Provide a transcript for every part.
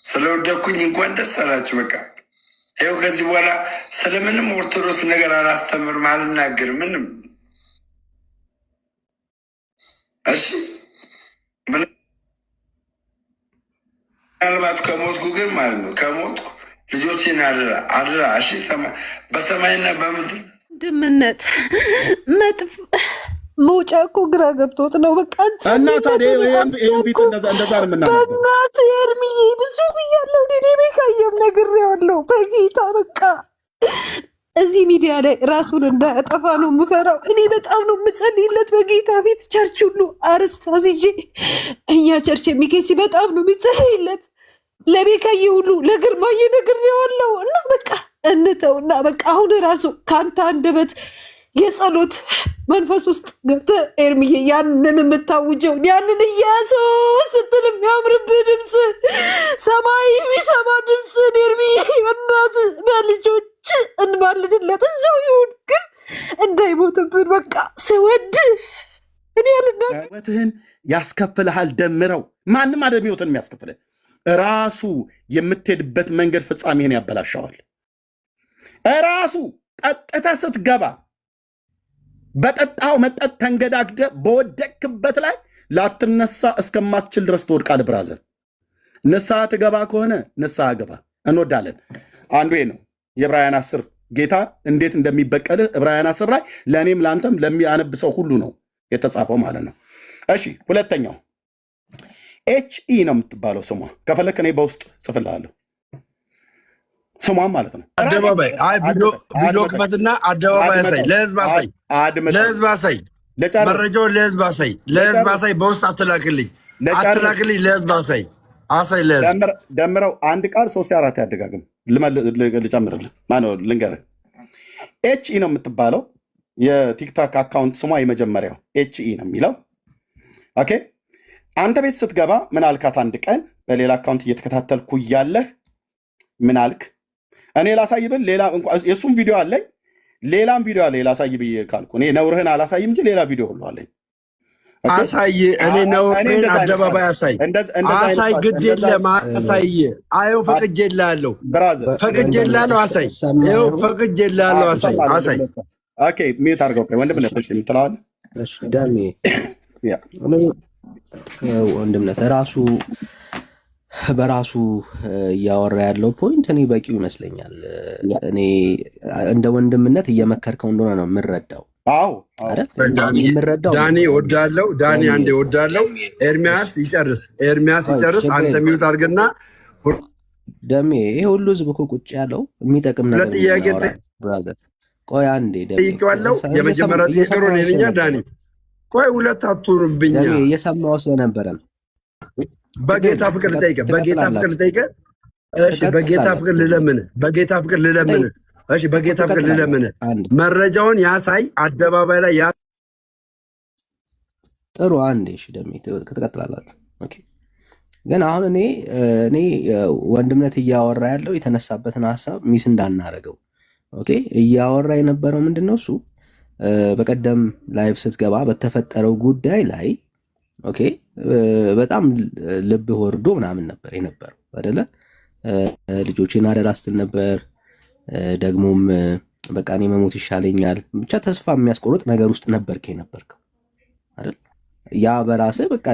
ስለወደኩኝ እንኳን ደስ አላችሁ። በቃ ይኸው ከዚህ በኋላ ስለምንም ኦርቶዶክስ ነገር አላስተምርም፣ አልናገርም ምንም። እሺ ምናልባት ከሞትኩ ግን ማለት ነው ከሞትኩ ልጆቼን አድራ እሺ፣ በሰማይና በምድር ድምነት መጥፍ መውጫ እኮ ግራ ገብቶት ነው። በቃ እና ታዲያ በእናት ኤርሚዬ ብዙ ብያለሁ። እኔ ቤካየም ነግሬዋለሁ በጌታ በቃ እዚህ ሚዲያ ላይ ራሱን እንዳያጠፋ ነው የምፈራው። እኔ በጣም ነው የምጸልይለት በጌታ ፊት። ቸርች ሁሉ አርስታ ይዤ እኛ ቸርች የሚኬሲ በጣም ነው የሚጸልይለት። ለቤካዬ ሁሉ ለግርማዬ ነግሬዋለሁ። እና በቃ እንተው እና በቃ አሁን ራሱ ከአንተ አንደበት የጸሎት መንፈስ ውስጥ ገብተህ ኤርሚዬ ያንን የምታውጀውን ያንን ኢየሱስ ስትል የሚያምርብህ ድምፅ ሰማይ የሚሰማ ድምፅን ኤርሚዬ በእናትህ በልጆች እንባልድለት እዛው ይሁን ግን እንዳይሞትብን በቃ ስወድ እኔ ህይወትህን ያስከፍልሃል። ደምረው ማንም አደም ህይወትን የሚያስከፍልህ ራሱ የምትሄድበት መንገድ ፍጻሜህን ያበላሸዋል። ራሱ ጠጥተህ ስትገባ በጠጣው መጠጥ ተንገዳግደ በወደቅክበት ላይ ላትነሳ እስከማትችል ድረስ ትወድቃለህ። ብራዘር ንስሐ ትገባ ከሆነ ንስሐ ገባ፣ እንወዳለን። አንዱ ነው የዕብራውያን 10 ጌታ እንዴት እንደሚበቀልህ ዕብራውያን 10 ላይ ለእኔም ለአንተም ለሚያነብሰው ሁሉ ነው የተጻፈው ማለት ነው። እሺ ሁለተኛው HE ነው የምትባለው ስሟ። ከፈለክ እኔ በውስጥ ጽፍልሃለሁ ስሟን ማለት ነው። አደባባይ ቪዲዮ ክፈትና አደባባይ አሳይ፣ ለህዝብ አሳይ፣ ለህዝብ አሳይ፣ መረጃውን ለህዝብ አሳይ፣ ለህዝብ አሳይ። በውስጥ አትላክልኝ፣ ለህዝብ አሳይ፣ ለህዝብ ደምረው አንድ ቃል 3 4 ያደጋግም ልጨምርልህ ማነው ልንገርህ። HE ነው የምትባለው የቲክቶክ አካውንት ስሟ የመጀመሪያው HE ነው የሚለው። ኦኬ አንተ ቤት ስትገባ ምን አልካት? አንድ ቀን በሌላ አካውንት እየተከታተልኩ እያለህ ምን አልክ? እኔ ላሳይ ብል ሌላ የሱም ቪዲዮ አለኝ፣ ሌላም ቪዲዮ አለ ላሳይ ብዬ ካልኩ እኔ ነውርህን አላሳይም እንጂ ሌላ ቪዲዮ ሁሉ አለኝ። አሳይ፣ እኔ ነውርህን አደባባይ አሳይ፣ አሳይ፣ ግድ የለም አሳይ። አየው ፈቅጄልሃለሁ፣ ፈቅጄልሃለሁ፣ አሳይ፣ ይኸው ፈቅጄልሃለሁ፣ አሳይ፣ አሳይ። ኦኬ ሚዩት አድርገው ወንድምነት የምትለዋል። እሺ ዳሜ ወንድምነት ራሱ በራሱ እያወራ ያለው ፖይንት እኔ በቂው ይመስለኛል። እኔ እንደ ወንድምነት እየመከርከው እንደሆነ ነው የምረዳው። ዳኒ ወዳለው ዳኒ አንዴ ወዳለው ኤርሚያስ ይጨርስ፣ አንተ ሚዩት አድርግና ደሜ ይሄ ሁሉ ህዝብ እኮ ቁጭ ያለው የሚጠቅም ነገር ለጥያቄ ብራዘር። ቆይ አንዴ ጠይቄዋለሁ። የመጀመሪያ ጥያቄ ነው ነኛ ዳኒ። ቆይ ሁለት አትሆኑብኛ። እየሰማው ስለነበረ ነው። በጌታ ፍቅር ጠይቀ፣ በጌታ ፍቅር ጠይቀ። እሺ በጌታ ፍቅር ልለምን፣ በጌታ ፍቅር ልለምን። እሺ በጌታ ፍቅር ልለምን። መረጃውን ያሳይ አደባባይ ላይ ያ ጥሩ። አንዴ እሺ ደሜ ከተቀጥላላችሁ። ኦኬ ግን አሁን እኔ ወንድምነት እያወራ ያለው የተነሳበትን ሐሳብ ሚስ እንዳናረገው። ኦኬ እያወራ የነበረው ምንድነው? እሱ በቀደም ላይቭ ስትገባ በተፈጠረው ጉዳይ ላይ ኦኬ በጣም ልብ ወርዶ ምናምን ነበር የነበረው አይደለ? ልጆቼን አደራ ስትል ነበር። ደግሞም በቃ እኔ መሞት ይሻለኛል ብቻ ተስፋ የሚያስቆርጥ ነገር ውስጥ ነበርክ የነበርከው አይደል? ያ በራስህ በቃ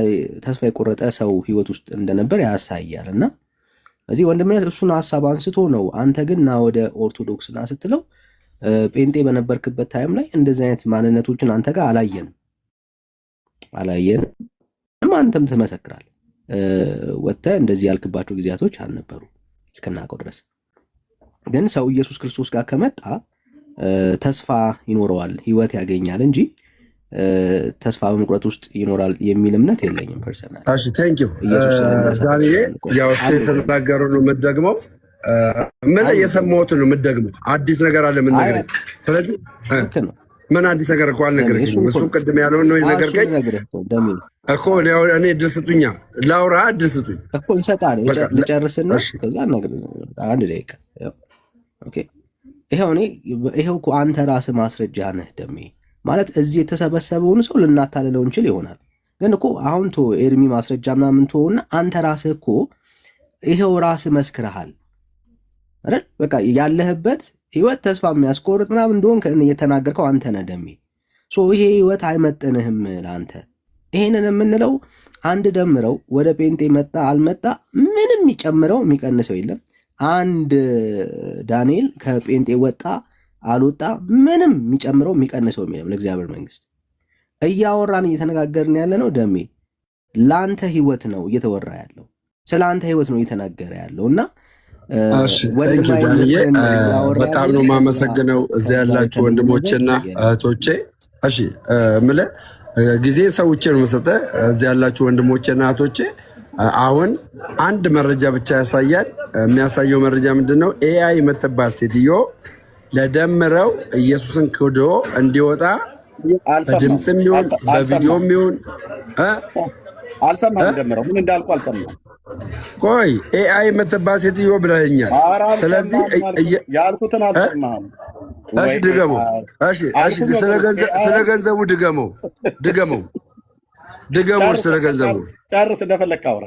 ተስፋ የቆረጠ ሰው ህይወት ውስጥ እንደነበር ያሳያል። እና እዚህ ወንድምነት እሱን ሀሳብ አንስቶ ነው አንተ ግን ና ወደ ኦርቶዶክስ ና ስትለው ጴንጤ በነበርክበት ታይም ላይ እንደዚህ አይነት ማንነቶችን አንተ ጋር አላየንም። አንተም ትመሰክራል ወጥተህ እንደዚህ ያልክባቸው ጊዜያቶች አልነበሩ እስከናውቀው ድረስ። ግን ሰው ኢየሱስ ክርስቶስ ጋር ከመጣ ተስፋ ይኖረዋል፣ ህይወት ያገኛል እንጂ ተስፋ በመቁረጥ ውስጥ ይኖራል የሚል እምነት የለኝም ፐርሰናል። እሺ ቴንክ ዩ ዳንኤል። ያው የተናገረው ነው የምትደግመው፣ ምን የሰማሁት ነው የምትደግመው። አዲስ ነገር አለ ምን ነገር። ስለዚህ ምን አዲስ ነገር እኮ አልነገርከኝም። እሱ ቅድም ያለውን ነው የነገርከኝ እኮ። እኔ እድል ስጡኛ ላውራ፣ እድል ስጡኝ እኮ እንሰጣለን። ልጨርስና ከዛ አንድ ደቂቃ። ኦኬ ይሄው እኮ አንተ ራስህ ማስረጃ ነህ ደሜ። ማለት እዚህ የተሰበሰበውን ሰው ልናታልለው እንችል ይሆናል፣ ግን እኮ አሁን ኤርሚ ማስረጃ ምናምን ተወውና አንተ ራስህ እኮ ይሄው ራስ መስክረሃል አይደል? በቃ ያለህበት ህይወት ተስፋ የሚያስቆርጥ ምናምን እንደሆን እየተናገርከው አንተ ነህ ደሜ። ይሄ ህይወት አይመጥንህም ለአንተ። ይሄንን የምንለው አንድ ደምረው ወደ ጴንጤ መጣ አልመጣ ምንም የሚጨምረው የሚቀንሰው የለም። አንድ ዳንኤል ከጴንጤ ወጣ አልወጣ ምንም የሚጨምረው የሚቀንሰው የለም። ለእግዚአብሔር መንግስት እያወራን እየተነጋገርን ያለ ነው ደሜ። ለአንተ ህይወት ነው እየተወራ ያለው፣ ስለ አንተ ህይወት ነው እየተነገረ ያለው እና በጣም ነው የማመሰግነው እዚያ ያላችሁ ወንድሞቼና እህቶቼ። እሺ ምለ ጊዜ ሰውቼ ነው የምሰጠህ። እዚያ ያላችሁ ወንድሞቼና እህቶቼ አሁን አንድ መረጃ ብቻ ያሳያል። የሚያሳየው መረጃ ምንድነው? ኤአይ የምትባል ሴትዮ ለደምረው ኢየሱስን ክዶ እንዲወጣ በድምፅም ይሁን በቪዲዮም ይሁን አልሰማህም። ደምረው ምን እንዳልኩ አልሰማህም። ቆይ ኤአይ የምትባል ሴትዮ ብለኸኛል። ስለዚህ ያልኩትን አልሰማህም። እሺ ድገመው። እሺ ስለ ገንዘቡ ድገመው። ስለ ገንዘቡ ጨርስ፣ እንደፈለግህ አውራ።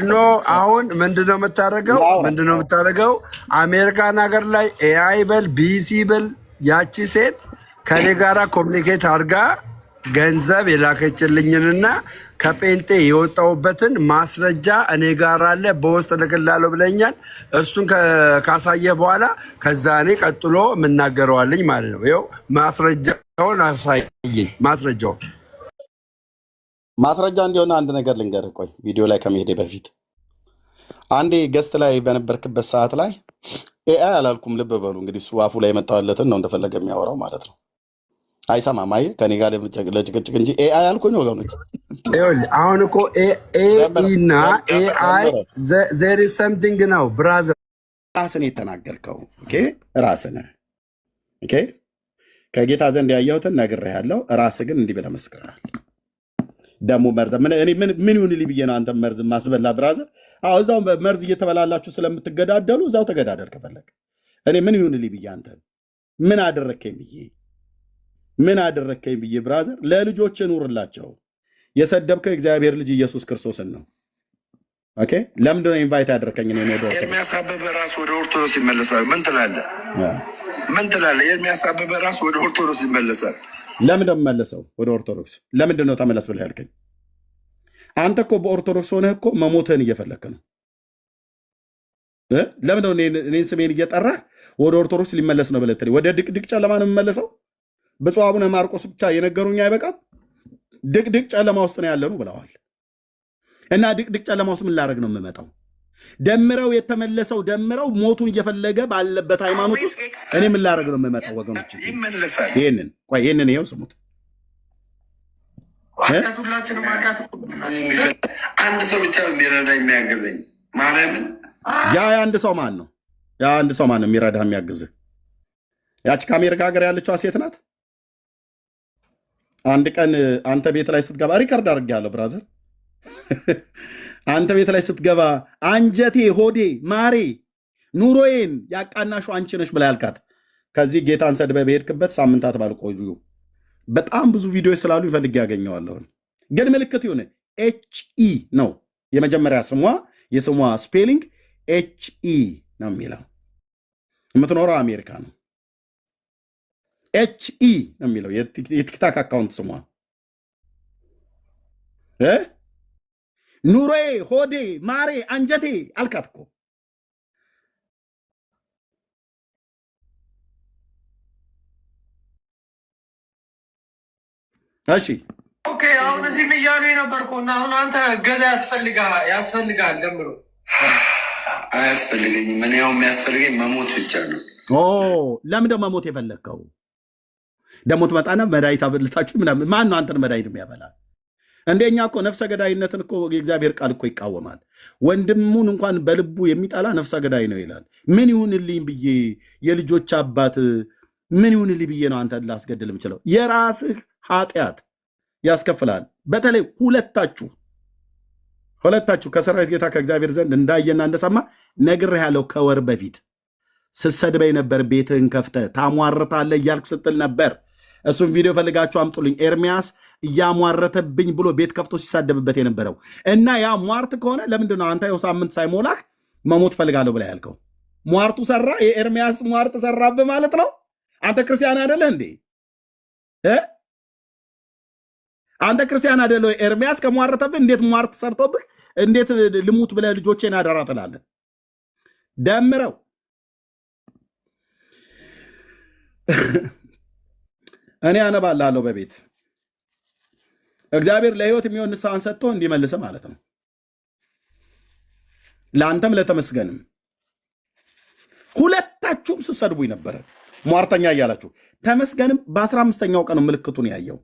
ኖ አሁን ምንድነው የምታደርገው? አሜሪካን ሀገር ላይ ኤአይ በል ቢሲ በል ያቺ ሴት ከኔ ጋራ ኮሚኒኬት አድርጋ ገንዘብ የላከችልኝንና ከጴንጤ የወጣሁበትን ማስረጃ እኔ ጋር አለ፣ በውስጥ ልክላለሁ ብለኛል። እሱን ካሳየ በኋላ ከዛ እኔ ቀጥሎ የምናገረዋለኝ ማለት ነው። ይኸው ማስረጃውን አሳየኝ። ማስረጃ እንዲሆነ አንድ ነገር ልንገርህ። ቆይ ቪዲዮ ላይ ከመሄዴ በፊት አንዴ ገስት ላይ በነበርክበት ሰዓት ላይ ኤአይ አላልኩም፣ ልብ በሉ እንግዲህ። እሱ አፉ ላይ የመጣለትን ነው እንደፈለገ የሚያወራው ማለት ነው። አይሰማም። አየህ ከኔ ጋር ለጭቅጭቅ እንጂ ኤአይ አልኩኝ ወገኖች። አሁን እኮ ኤአይ እና ኤአይ ዜር ኢዝ ሰምቲንግ ነው ብራዘር። ራስን የተናገርከው ራስን ከጌታ ዘንድ ያየሁትን ነግሬሃለሁ። ራስህ ግን እንዲህ ብለህ መስክረሃል። ደግሞ መርዝ ምን ይሁን ልኝ ብዬ ነው አንተ መርዝ ማስበላ ብራዘር። እዛው መርዝ እየተበላላችሁ ስለምትገዳደሉ እዛው ተገዳደል ከፈለግ። እኔ ምን ይሁን ልኝ ብዬ አንተ ምን አደረከኝ ብዬ ብራዘር። ለልጆች ኑርላቸው። የሰደብከው የእግዚአብሔር ልጅ ኢየሱስ ክርስቶስን ነው። ለምንድነው ኢንቫይት ያደረከኝ? ኤርሚያስ አበበ ራሱ ወደ ኦርቶዶክስ ይመለሳል። ምን ትላለህ? ኤርሚያስ አበበ ራሱ ወደ ኦርቶዶክስ ይመለሳል። ለምን እንደምመለሰው ወደ ኦርቶዶክስ? ለምንድን ነው ተመለስ ብለህ ያልከኝ? አንተ እኮ በኦርቶዶክስ ሆነህ እኮ መሞትህን እየፈለክ ነው። ለምን ነው እኔን ስሜን እየጠራህ ወደ ኦርቶዶክስ ሊመለስ ነው ብለህ ወደ ድቅድቅ ጨለማ ነው የምመለሰው? ብፁዕ አቡነ ማርቆስ ብቻ የነገሩኝ አይበቃም? ድቅድቅ ጨለማ ውስጥ ነው ያለኑ ብለዋል። እና ድቅድቅ ጨለማ ውስጥ ምን ላደርግ ነው የምመጣው? ደምረው የተመለሰው ደምረው ሞቱን እየፈለገ ባለበት ሃይማኖት ውስጥ እኔ ምን ላደርግ ነው የምመጣው? ወገኖች ይህንን ይኸው ስሙት። አንድ ሰው ብቻ የሚረዳ የሚያገዘኝ ማርያምን። አንድ ሰው ማን ነው? አንድ ሰው ማን ነው የሚረዳ የሚያግዝህ? ያቺ ከአሜሪካ ሀገር ያለችዋ ሴት ናት። አንድ ቀን አንተ ቤት ላይ ስትገባ ሪከርድ አድርጌያለሁ ብራዘር። አንተ ቤት ላይ ስትገባ አንጀቴ፣ ሆዴ፣ ማሬ፣ ኑሮዬን ያቃናሹ አንቺ ነሽ ብላ ያልካት ከዚህ ጌታን ሰድበህ በሄድክበት ሳምንታት ባልቆዩ በጣም ብዙ ቪዲዮዎች ስላሉ ይፈልግ ያገኘዋለሁ። ግን ምልክት ይሁን ኤችኢ ነው የመጀመሪያ ስሟ። የስሟ ስፔሊንግ ኤችኢ ነው የሚለው። የምትኖረው አሜሪካ ነው። ኤችኢ ነው የሚለው የቲክታክ አካውንት ስሟ። ኑሮዬ፣ ሆዴ፣ ማሬ፣ አንጀቴ አልካት እኮ። እሺ አሁን እዚህም እያሉ የነበርኩ እና አሁን አንተ እገዛ ያስፈልጋል። ደምሮ አያስፈልገኝም። ምን ያው የሚያስፈልገኝ መሞት ብቻ ነው። ለምንድነው መሞት የፈለግከው? ደግሞ ትመጣና መድኃኒት አብልታችሁ ምናምን። ማን ነው አንተን መድኃኒት የሚያበላ? እንደኛ እኮ ነፍሰ ገዳይነትን እኮ የእግዚአብሔር ቃል እኮ ይቃወማል። ወንድሙን እንኳን በልቡ የሚጠላ ነፍሰ ገዳይ ነው ይላል። ምን ይሁንልኝ ብዬ የልጆች አባት ምን ይሁንልኝ ብዬ ነው አንተ ላስገድል የምችለው? የራስህ ኃጢአት ያስከፍላል። በተለይ ሁለታችሁ ከሰራዊት ጌታ ከእግዚአብሔር ዘንድ እንዳየና እንደሰማ ነግሬሃለሁ። ከወር በፊት ስትሰድበኝ ነበር። ቤትህን ከፍተህ ታሟርታለህ እያልክ ስትል ነበር። እሱም ቪዲዮ ፈልጋችሁ አምጡልኝ። ኤርሚያስ እያሟረተብኝ ብሎ ቤት ከፍቶ ሲሳደብበት የነበረው እና ያ ሟርት ከሆነ ለምንድን ነው አንተ ሳምንት ሳይሞላህ መሞት ፈልጋለሁ ብላ ያልከው? ሟርቱ ሰራ፣ የኤርሚያስ ሟርት ሰራብህ ማለት ነው። አንተ ክርስቲያን አይደለህ እንዴ? አንተ ክርስቲያን አይደለህ? ኤርሚያስ ከሟረተብህ እንዴት ሟርት ሰርቶብህ እንዴት ልሙት ብለህ ልጆቼን አደራ ትላለህ? ደምረው እኔ አነባልሃለሁ በቤት እግዚአብሔር ለህይወት የሚሆን ንስሐን ሰጥቶ እንዲመልስ ማለት ነው። ለአንተም ለተመስገንም ሁለታችሁም ስትሰድቡኝ ነበረ ሟርተኛ እያላችሁ። ተመስገንም በ15ኛው ቀን ምልክቱን ያየው።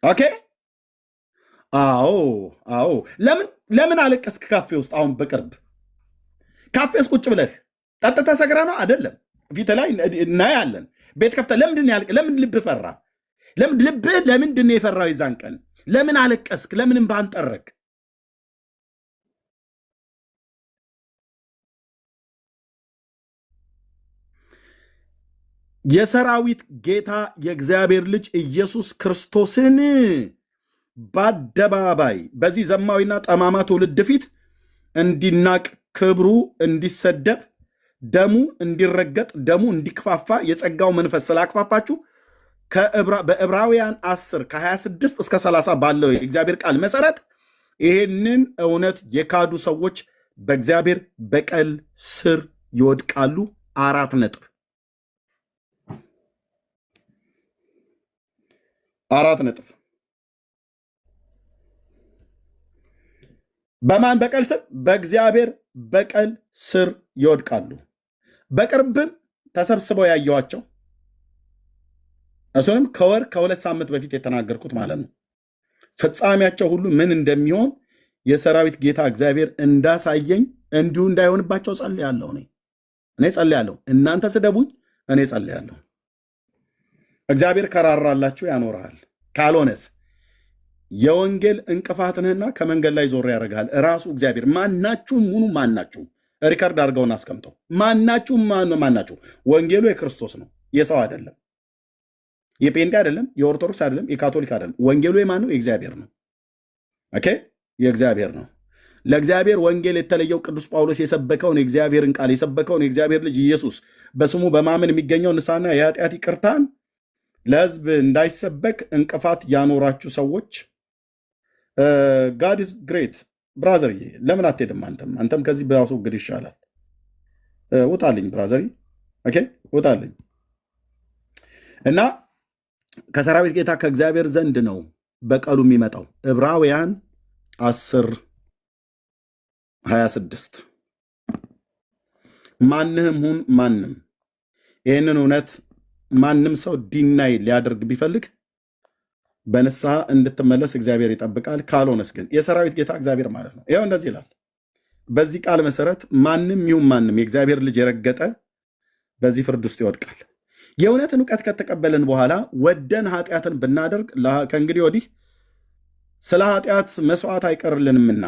ኦኬ አዎ። ለምን አለቀስክ ካፌ ውስጥ? አሁን በቅርብ ካፌ ውስጥ ቁጭ ብለህ ጠጥተህ ሰክረህ ነው አይደለም? ፊት ላይ እናያለን። ቤት ከፍተህ ለምን ልብህ ፈራ? ለምንድን ነው የፈራው? የዛን ቀን ለምን አለቀስክ? ለምንም ባንጠረክ? የሰራዊት ጌታ የእግዚአብሔር ልጅ ኢየሱስ ክርስቶስን በአደባባይ በዚህ ዘማዊና ጠማማ ትውልድ ፊት እንዲናቅ፣ ክብሩ እንዲሰደብ፣ ደሙ እንዲረገጥ፣ ደሙ እንዲክፋፋ የጸጋው መንፈስ ስላክፋፋችሁ በዕብራውያን 10 ከ26 እስከ 30 ባለው የእግዚአብሔር ቃል መሰረት ይህንን እውነት የካዱ ሰዎች በእግዚአብሔር በቀል ስር ይወድቃሉ። 4 ነጥብ 4 ነጥብ። በማን በቀል ስር? በእግዚአብሔር በቀል ስር ይወድቃሉ። በቅርብም ተሰብስበው ያየዋቸው እሱንም ከወር ከ2 ሳምንት በፊት የተናገርኩት ማለት ነው። ፍጻሜያቸው ሁሉ ምን እንደሚሆን የሰራዊት ጌታ እግዚአብሔር እንዳሳየኝ እንዲሁ እንዳይሆንባቸው ጸልያለሁ። እኔ ጸልያለሁ። እናንተ ስደቡኝ፣ እኔ ጸልያለሁ። እግዚአብሔር ከራራላችሁ ያኖርሃል። ካልሆነስ የወንጌል እንቅፋትንህና ከመንገድ ላይ ዞር ያደርጋል ራሱ እግዚአብሔር። ማናችሁም ሙኑ ማናችሁም ሪከርድ አድርገውን አስቀምጠው። ማናችሁም ወንጌሉ የክርስቶስ ነው፣ የሰው አይደለም፣ የጴንጤ አይደለም፣ የኦርቶዶክስ አይደለም፣ የካቶሊክ አይደለም። ወንጌሉ የማን ነው? የእግዚአብሔር ነው። ኦኬ፣ የእግዚአብሔር ነው። ለእግዚአብሔር ወንጌል የተለየው ቅዱስ ጳውሎስ የሰበከውን የእግዚአብሔርን ቃል የሰበከውን የእግዚአብሔር ልጅ ኢየሱስ በስሙ በማመን የሚገኘው ንስሐና የኃጢአት ይቅርታን ለሕዝብ እንዳይሰበክ እንቅፋት ያኖራችሁ ሰዎች ጋድ ኢዝ ግሬት ብራዘር። ለምን አትሄድም? አንተም ከዚህ ባስወግድ ይሻላል። ውጣልኝ ብራዘር። ኦኬ ውጣልኝ። እና ከሰራዊት ጌታ ከእግዚአብሔር ዘንድ ነው በቀሉ የሚመጣው። ዕብራውያን 10:26 ማንህም ሁን ማንም ይህንን እውነት ማንም ሰው ዲናይ ሊያደርግ ቢፈልግ በንስሐ እንድትመለስ እግዚአብሔር ይጠብቃል። ካልሆነስ ግን የሰራዊት ጌታ እግዚአብሔር ማለት ነው። ይኸው እንደዚህ ይላል። በዚህ ቃል መሰረት ማንም ይሁን ማንም የእግዚአብሔር ልጅ የረገጠ በዚህ ፍርድ ውስጥ ይወድቃል። የእውነትን እውቀት ከተቀበልን በኋላ ወደን ኃጢአትን ብናደርግ ከእንግዲህ ወዲህ ስለ ኃጢአት መስዋዕት አይቀርልንምና፣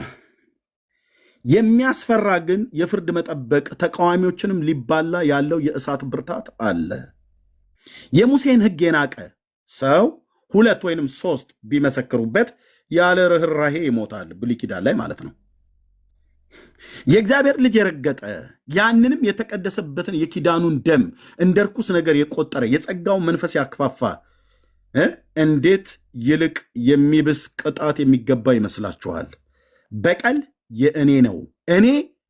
የሚያስፈራ ግን የፍርድ መጠበቅ ተቃዋሚዎችንም ሊባላ ያለው የእሳት ብርታት አለ። የሙሴን ሕግ የናቀ ሰው 2 ወይም 3 ቢመሰክሩበት ያለ ርኅራሄ ይሞታል። ብሉይ ኪዳን ላይ ማለት ነው። የእግዚአብሔር ልጅ የረገጠ ያንንም የተቀደሰበትን የኪዳኑን ደም እንደ ርኩስ ነገር የቆጠረ የጸጋውን መንፈስ ያክፋፋ እንዴት ይልቅ የሚብስ ቅጣት የሚገባ ይመስላችኋል? በቀል የእኔ ነው፣ እኔ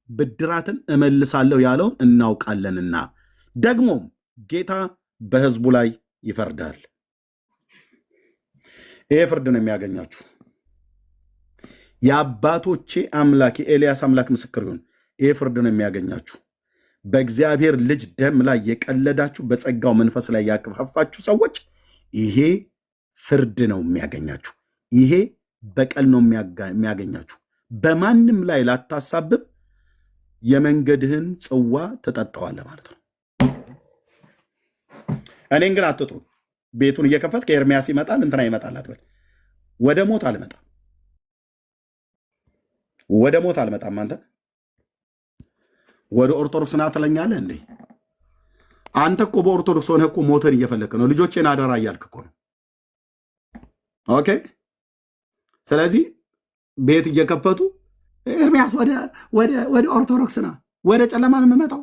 ብድራትን እመልሳለሁ ያለውን እናውቃለንና፣ ደግሞም ጌታ በሕዝቡ ላይ ይፈርዳል። ይሄ ፍርድ ነው የሚያገኛችሁ። የአባቶቼ አምላክ የኤልያስ አምላክ ምስክር ይሁን። ይሄ ፍርድ ነው የሚያገኛችሁ። በእግዚአብሔር ልጅ ደም ላይ የቀለዳችሁ፣ በጸጋው መንፈስ ላይ ያከፋፋችሁ ሰዎች ይሄ ፍርድ ነው የሚያገኛችሁ። ይሄ በቀል ነው የሚያገኛችሁ። በማንም ላይ ላታሳብብ የመንገድህን ጽዋ ትጠጣዋለህ ማለት ነው። እኔን ግን አትጥሩ። ቤቱን እየከፈት ከኤርሚያስ ይመጣል እንትና ይመጣል አትበል። ወደ ሞት አልመጣም፣ ወደ ሞት አልመጣም። አንተ ወደ ኦርቶዶክስ ና ትለኛለህ እንዴ? አንተ እኮ በኦርቶዶክስ ሆነህ እኮ ሞተን እየፈለክ ነው። ልጆቼን አደራ እያልክ እኮ ነው። ኦኬ። ስለዚህ ቤት እየከፈቱ ኤርሚያስ ወደ ኦርቶዶክስ ና፣ ወደ ጨለማን የምመጣው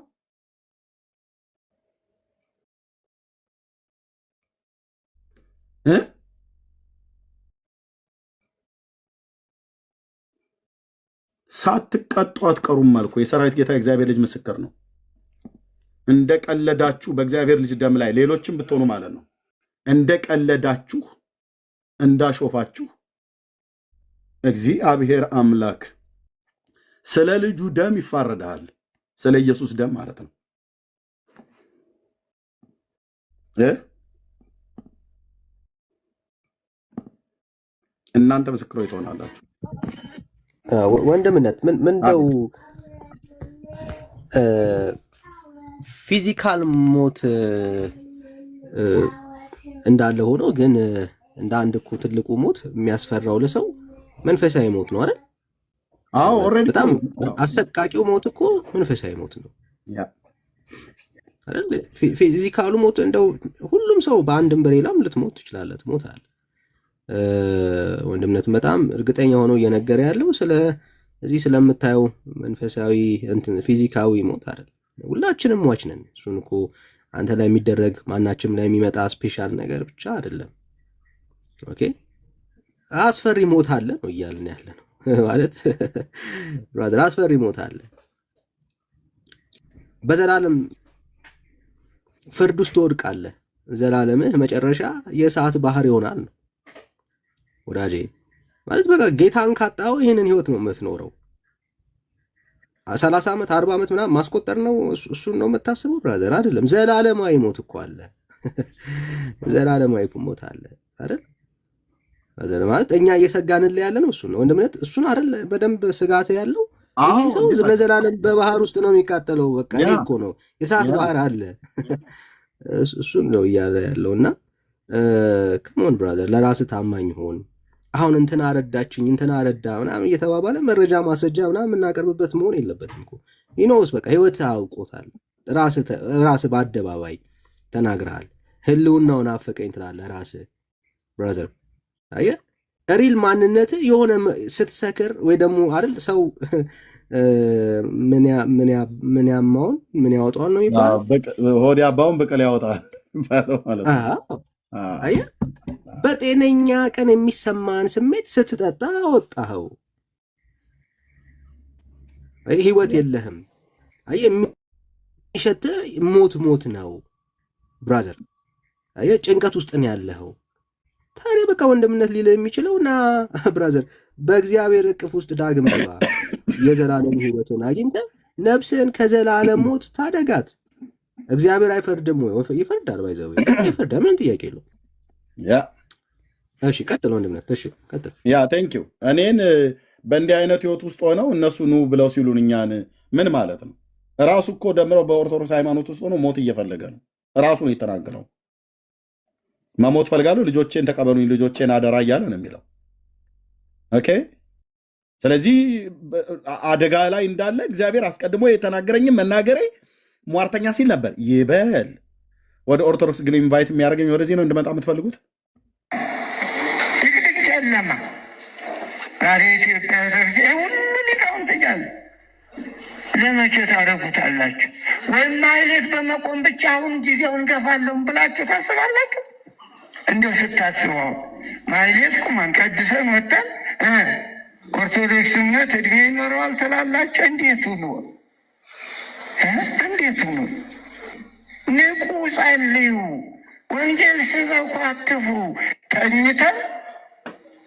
ሳትቀጡ አትቀሩም አልኩ። የሰራዊት ጌታ እግዚአብሔር ልጅ ምስክር ነው። እንደ ቀለዳችሁ በእግዚአብሔር ልጅ ደም ላይ ሌሎችም ብትሆኑ ማለት ነው፣ እንደ ቀለዳችሁ እንዳሾፋችሁ እግዚአብሔር አምላክ ስለ ልጁ ደም ይፋረዳል። ስለ ኢየሱስ ደም ማለት ነው። እናንተ ምስክሮች ትሆናላችሁ። ወንድምነት ምንደው ፊዚካል ሞት እንዳለ ሆኖ ግን እንደ አንድ እኮ ትልቁ ሞት የሚያስፈራው ለሰው መንፈሳዊ ሞት ነው አይደል? አዎ ኦልሬዲ በጣም አሰቃቂው ሞት እኮ መንፈሳዊ ሞት ነው አይደል? ፊዚካሉ ሞት እንደው ሁሉም ሰው በአንድም በሌላም ልትሞት ትችላለህ፣ ትሞታለህ። ወንድምነት በጣም እርግጠኛ ሆኖ እየነገረ ያለው እዚህ ስለምታየው መንፈሳዊ እንትን ፊዚካዊ ሞት አይደል። ሁላችንም ሟች ነን። እሱን እኮ አንተ ላይ የሚደረግ ማናችንም ላይ የሚመጣ ስፔሻል ነገር ብቻ አይደለም። ኦኬ አስፈሪ ሞት አለ ነው እያልን ያለ ነው ማለት ብራዘር፣ አስፈሪ ሞት አለ። በዘላለም ፍርድ ውስጥ ትወድቃለህ። ዘላለምህ መጨረሻ የእሳት ባህር ይሆናል ነው ወዳጄ። ማለት በቃ ጌታን ካጣው ይሄንን ህይወት ነው የምትኖረው። 30 ዓመት 40 ዓመት ምናምን ማስቆጠር ነው እሱን ነው የምታስበው ብራዘር? አይደለም። ዘላለማዊ ሞት እኮ አለ። ዘላለማዊ ሞት አለ አይደል? ብራዘር ማለት እኛ እየሰጋንልህ ያለ ነው እሱን ነው ወንድምነት፣ እሱን አይደል በደንብ ስጋት ያለው ይሄ ሰው ለዘላለም በባህር ውስጥ ነው የሚቃጠለው። በቃ ይሄ እኮ ነው የእሳት ባህር አለ። እሱን ነው እያለ ያለውና ከሞን ብራዘር ለራስህ ታማኝ ሆን። አሁን እንትና አረዳችኝ እንትና አረዳ ምናምን እየተባባለ መረጃ ማስረጃ ምናምን የምናቀርብበት መሆን የለበትም እኮ። ይኖስ በቃ ህይወት አውቆታል። ራስህ በአደባባይ ተናግረሃል። ህልውናውን አፈቀኝ ትላለህ ራስህ ብራዘር። አየህ ሪል ማንነት የሆነ ስትሰክር ወይ ደግሞ አይደል ሰው ምን ያማውን ምን ያወጣዋል ነው የሚባለው። ሆድ ያባውን በቀል ያወጣል ማለት ነው። አየህ በጤነኛ ቀን የሚሰማን ስሜት ስትጠጣ አወጣኸው። ህይወት የለህም። አየህ የሚሸትህ ሞት ነው ብራዘር። አየህ ጭንቀት ውስጥ ነው ያለኸው። ታዲያ በቃ ወንድምነት ሊልህ የሚችለው ና ብራዘር በእግዚአብሔር እቅፍ ውስጥ ዳግም ግባ። የዘላለም ህይወትን አግኝተህ ነፍስህን ከዘላለም ሞት ታደጋት። እግዚአብሔር አይፈርድም ወይ? ይፈርዳል። ባይዘው ይፈርዳል። ምን ጥያቄ የለው። እሺ ቀጥል ወንድምነት። እሺ ቀጥል። ቴንክ ዩ። እኔን በእንዲህ አይነት ህይወት ውስጥ ሆነው እነሱ ኑ ብለው ሲሉን እኛን ምን ማለት ነው? ራሱ እኮ ደምረው በኦርቶዶክስ ሃይማኖት ውስጥ ሆኖ ሞት እየፈለገ ነው። ራሱ ነው የተናገረው። መሞት ፈልጋለሁ፣ ልጆቼን ተቀበሉኝ፣ ልጆቼን አደራ እያለ ነው የሚለው። ኦኬ። ስለዚህ አደጋ ላይ እንዳለ እግዚአብሔር አስቀድሞ የተናገረኝም መናገሬ ሟርተኛ ሲል ነበር ይበል። ወደ ኦርቶዶክስ ግን ኢንቫይት የሚያደርገኝ ወደዚህ ነው እንድመጣ የምትፈልጉት። ድቅድቅ ጨለማ ዛሬ ኢትዮጵያ ቤተክርስቲ ሁሉ ሊቃውንት እያለ ለመቼ ታደርጉታላችሁ? ወይም ማይሌት በመቆም ብቻ አሁን ጊዜውን ገፋለሁም ብላችሁ ታስባላችሁ? እንዲሁ ስታስበው ማይሌት ቁመን ቀድሰን ወጥተን ኦርቶዶክስነት እድሜ ይኖረዋል ትላላችሁ? እንዴት ሁኑ እንዴት ሁኑ? ንቁ፣ ጸልዩ፣ ወንጌል ስበኩ፣ አትፍሩ። ተኝተን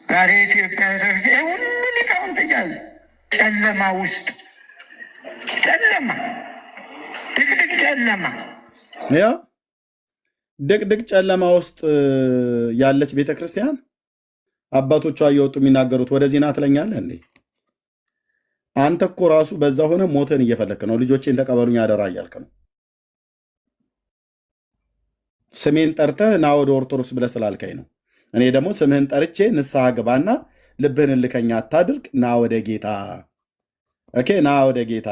ዛሬ ኢትዮጵያ ቤተክርስቲ ሁሉ ሊቃውንት እያለ ጨለማ ውስጥ ጨለማ፣ ድቅድቅ ጨለማ ድቅድቅ ጨለማ ውስጥ ያለች ቤተክርስቲያን አባቶቿ እየወጡ የሚናገሩት ወደዚህ ና ትለኛለህ እንዴ? አንተ እኮ ራሱ በዛ ሆነ ሞተን እየፈለክ ነው። ልጆቼን ተቀበሉኝ አደራ እያልክ ነው። ስሜን ጠርተህ ና ወደ ኦርቶዶክስ ብለህ ስላልከኝ ነው። እኔ ደግሞ ስምህን ጠርቼ ንስሐ ግባና ልብህን እልከኛ አታድርግ፣ ና ወደ ጌታ። ኦኬ ና ወደ ጌታ።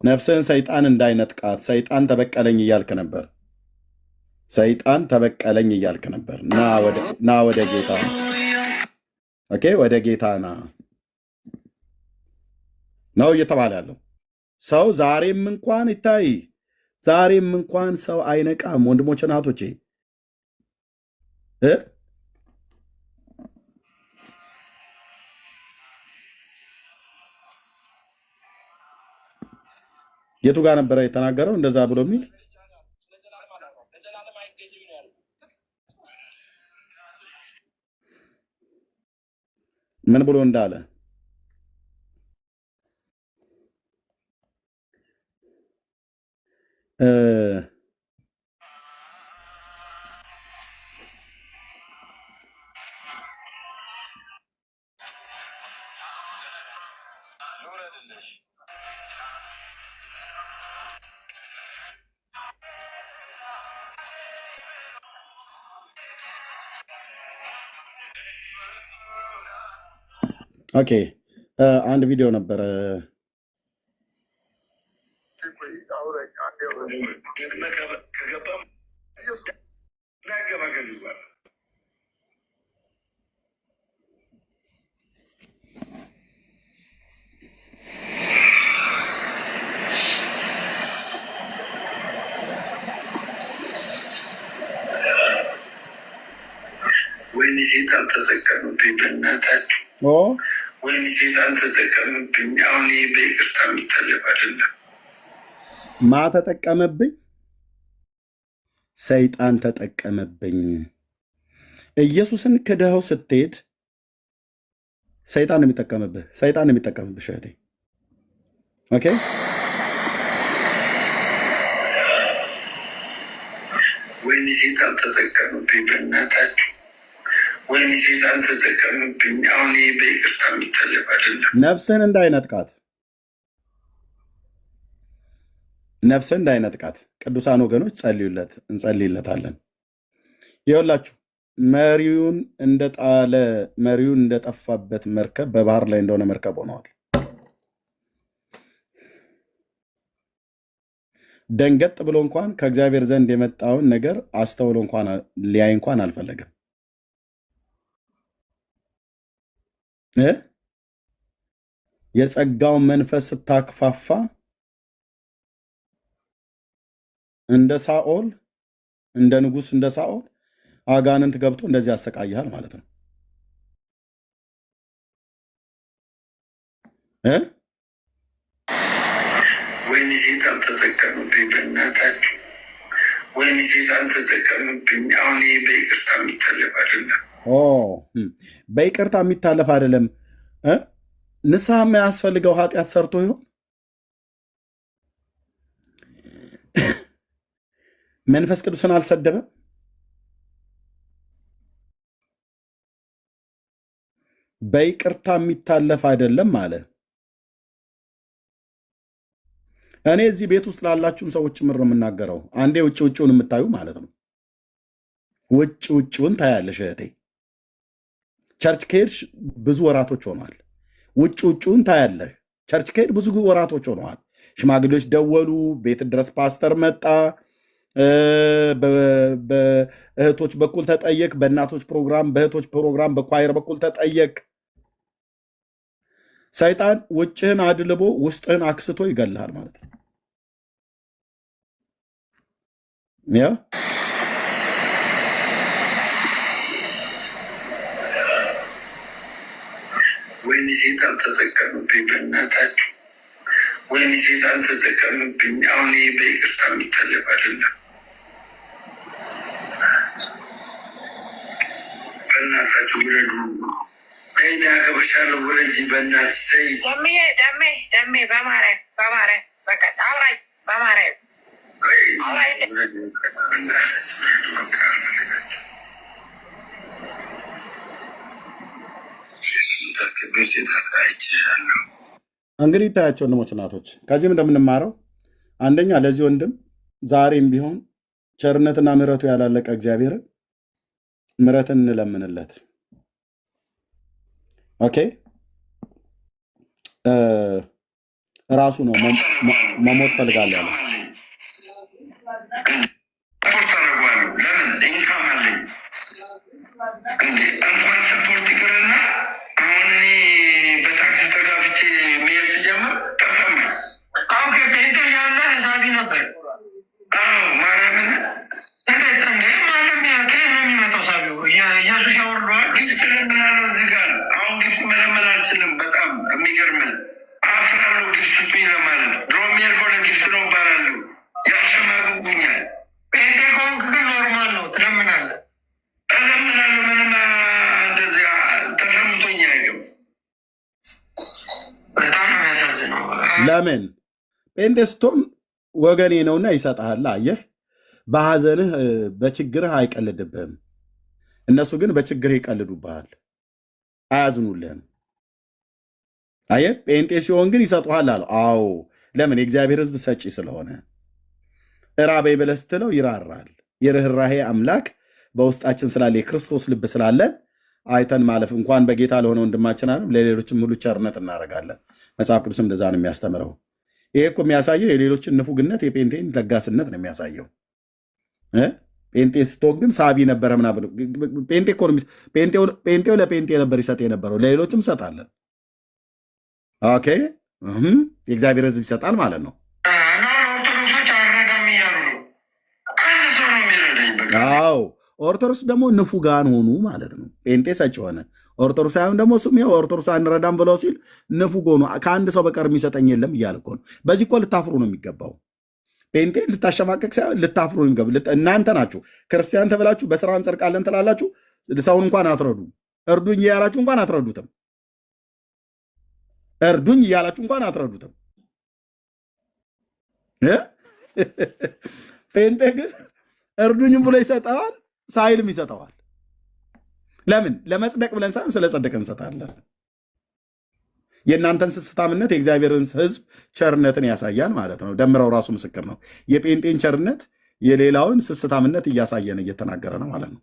ነፍስህን ሰይጣን እንዳይነጥቃት ሰይጣን ተበቀለኝ እያልክ ነበር። ሰይጣን ተበቀለኝ እያልክ ነበር። ና ወደ ጌታ ኦኬ፣ ወደ ጌታ ና ነው እየተባለ ያለው። ሰው ዛሬም እንኳን ይታይ፣ ዛሬም እንኳን ሰው አይነቃም። ወንድሞች ናቶቼ የቱ ጋር ነበረ የተናገረው እንደዛ ብሎ የሚል ምን ብሎ እንዳለ ኦኬ አንድ ቪዲዮ ነበረ ወይኔ ሴጣን ተጠቀምብኝ፣ በእናታችሁ ወይኔ ሴጣን ተጠቀምብኝ። አሁን ይህ በይቅርታ የሚታለፍ አይደለም። ማ ተጠቀመብኝ? ሰይጣን ተጠቀመብኝ። ኢየሱስን ክደኸው ስትሄድ ሰይጣን የሚጠቀምብህ፣ ሰይጣን የሚጠቀምብህ እህቴ። ኦኬ ወይኔ ሴጣን ተጠቀምብኝ፣ በእናታችሁ ወይኔ ሴጣን ተጠቀምብኝ። አሁን ይህ በይቅርታ የሚታለፍ አይደለም። ነፍስህን እንዳይነጥቃት፣ ነፍስህን እንዳይነጥቃት ቅዱሳን ወገኖች ጸልዩለት፣ እንጸልይለታለን። ይኸውላችሁ መሪውን እንደጣለ መሪውን እንደጠፋበት መርከብ በባህር ላይ እንደሆነ መርከብ ሆነዋል። ደንገጥ ብሎ እንኳን ከእግዚአብሔር ዘንድ የመጣውን ነገር አስተውሎ እንኳን ሊያይ እንኳን አልፈለገም። የጸጋውን መንፈስ ስታክፋፋ እንደ ሳኦል እንደ ንጉሥ እንደ ሳኦል አጋንንት ገብቶ እንደዚህ ያሰቃይሃል ማለት ነው። ወይኔ ሴጣን ተጠቀምብኝ፣ በእናታችሁ ወይኔ ሴጣን ተጠቀምብኝ። አሁን ይህ በይቅርታ የሚታለፍ አይደለም። በይቅርታ የሚታለፍ አይደለም። ንስሐ የማያስፈልገው ኃጢአት ሰርቶ ይሆን? መንፈስ ቅዱስን አልሰደበም? በይቅርታ የሚታለፍ አይደለም አለ። እኔ እዚህ ቤት ውስጥ ላላችሁም ሰዎች ጭምር ነው የምናገረው። አንዴ ውጭ ውጭውን የምታዩ ማለት ነው። ውጭ ውጭውን ታያለሽ እህቴ። ቸርች ከሄድሽ ብዙ ወራቶች ሆነዋል። ውጭ ውጭውን ታያለህ። ቸርች ከሄድ ብዙ ወራቶች ሆነዋል። ሽማግሌዎች ደወሉ፣ ቤት ድረስ ፓስተር መጣ፣ በእህቶች በኩል ተጠየቅ፣ በእናቶች ፕሮግራም፣ በእህቶች ፕሮግራም፣ በኳየር በኩል ተጠየቅ። ሰይጣን ውጭህን አድልቦ ውስጥህን አክስቶ ይገልሃል ማለት ነው። ያ ወይኔ ሴጣን ተጠቀምብኝ፣ በእናታችሁ ወይኔ ሴጣን ተጠቀምብኝ። አሁን ይህ በይቅርታ የሚታለፍ አይደለም። በእናታችሁ ውረዱ። ከእኔ አገባሻለሁ፣ ውረጂ በእናትሽ። ተይ ደሜ በማርያም በማርያም በቃ አውራኝ፣ በማርያም አውራኝ። እንግዲህ ይታያቸው ወንድሞች እናቶች፣ ከዚህም እንደምንማረው አንደኛ ለዚህ ወንድም ዛሬም ቢሆን ቸርነትና ምሕረቱ ያላለቀ እግዚአብሔርን ምሕረትን እንለምንለት። ኦኬ ራሱ ነው መሞት ፈልጋለሁ ያለው። ሰፖርት አደርገዋለሁ። ለምን ኢንካም አለኝ እንዴ እንኳን ሰፖርት ይቅርና አሁን እኔ በታክሲ ተጋፍቼ መሄድ ስጀምር ተሰማኝ። አሁን ከቤተ ያለ ህሳቢ ነበር። አዎ ማርያምን እንዴት እንዴ ማለም ያከ ነው የሚመጣው ሳቢው ኢየሱስ ያወርደዋል። ግፍት ለምናለው እዚህ ጋር አሁን ግፍት መለመን አልችልም። በጣም የሚገርምን አፍራለሁ ግፍት ስጡኝ ለማለት ድሮም የርጎለ ግፍት ነው ባላሉ ያሸማግጉኛል። ቤተ ኮንክ ግን ኖርማል ነው ትለምናለህ። እለምናለሁ ምንም እንደዚያ ተሰምቶኝ አይገም። በጣም ነው የሚያሳዝነው። ለምን ጴንጤ ስትሆን ወገኔ ነውና ይሰጥሃል። አየህ፣ በሐዘንህ በችግርህ አይቀልድብህም። እነሱ ግን በችግርህ ይቀልዱብሃል፣ አያዝኑልህም። አየህ፣ ጴንጤ ሲሆን ግን ይሰጡሃል አለው። አዎ፣ ለምን? የእግዚአብሔር ሕዝብ ሰጪ ስለሆነ። እራበይ ብለህ ስትለው ይራራል። የርኅራሄ አምላክ በውስጣችን ስላለ የክርስቶስ ልብ ስላለን አይተን ማለፍ እንኳን በጌታ ለሆነ ወንድማችን አለም ለሌሎችም ሁሉ ቸርነት እናደርጋለን። መጽሐፍ ቅዱስም እንደዛ ነው የሚያስተምረው። ይሄ እኮ የሚያሳየው የሌሎችን ንፉግነት የጴንጤን ለጋስነት ነው የሚያሳየው። ጴንጤ ስትሆን ግን ሳቢ ነበረ ምናምን። ጴንጤው ለጴንጤ ነበር ይሰጥ የነበረው፣ ለሌሎችም ይሰጣለን። ኦኬ፣ የእግዚአብሔር ሕዝብ ይሰጣል ማለት ነው። አዎ፣ ኦርቶዶክስ ደግሞ ንፉጋን ሆኑ ማለት ነው። ጴንጤ ሰጭ ሆነ። ኦርቶዶክሳውያን ደግሞ እሱም ይኸው ኦርቶዶክስ አንረዳም ብለው ሲል ንፉግ ሆኑ። ከአንድ ሰው በቀር የሚሰጠኝ የለም እያለ እኮ ነው። በዚህ እኮ ልታፍሩ ነው የሚገባው። ጴንጤ ልታሸማቀቅ ሳይሆን ልታፍሩ ነው የሚገባው። እናንተ ናችሁ ክርስቲያን ተብላችሁ በስራ እንጸድቃለን ትላላችሁ። ሰውን እንኳን አትረዱ። እርዱኝ እያላችሁ እንኳን አትረዱትም። እርዱኝ እያላችሁ እንኳን አትረዱትም። ጴንጤ ግን እርዱኝም ብሎ ይሰጠዋል፣ ሳይልም ይሰጠዋል። ለምን? ለመጽደቅ ብለን ሳይሆን ስለ ጸደቅ እንሰጣለን። የእናንተን ስስታምነት የእግዚአብሔርን ሕዝብ ቸርነትን ያሳያል ማለት ነው። ደምረው ራሱ ምስክር ነው። የጴንጤን ቸርነት የሌላውን ስስታምነት እያሳየን እየተናገረ ነው ማለት ነው።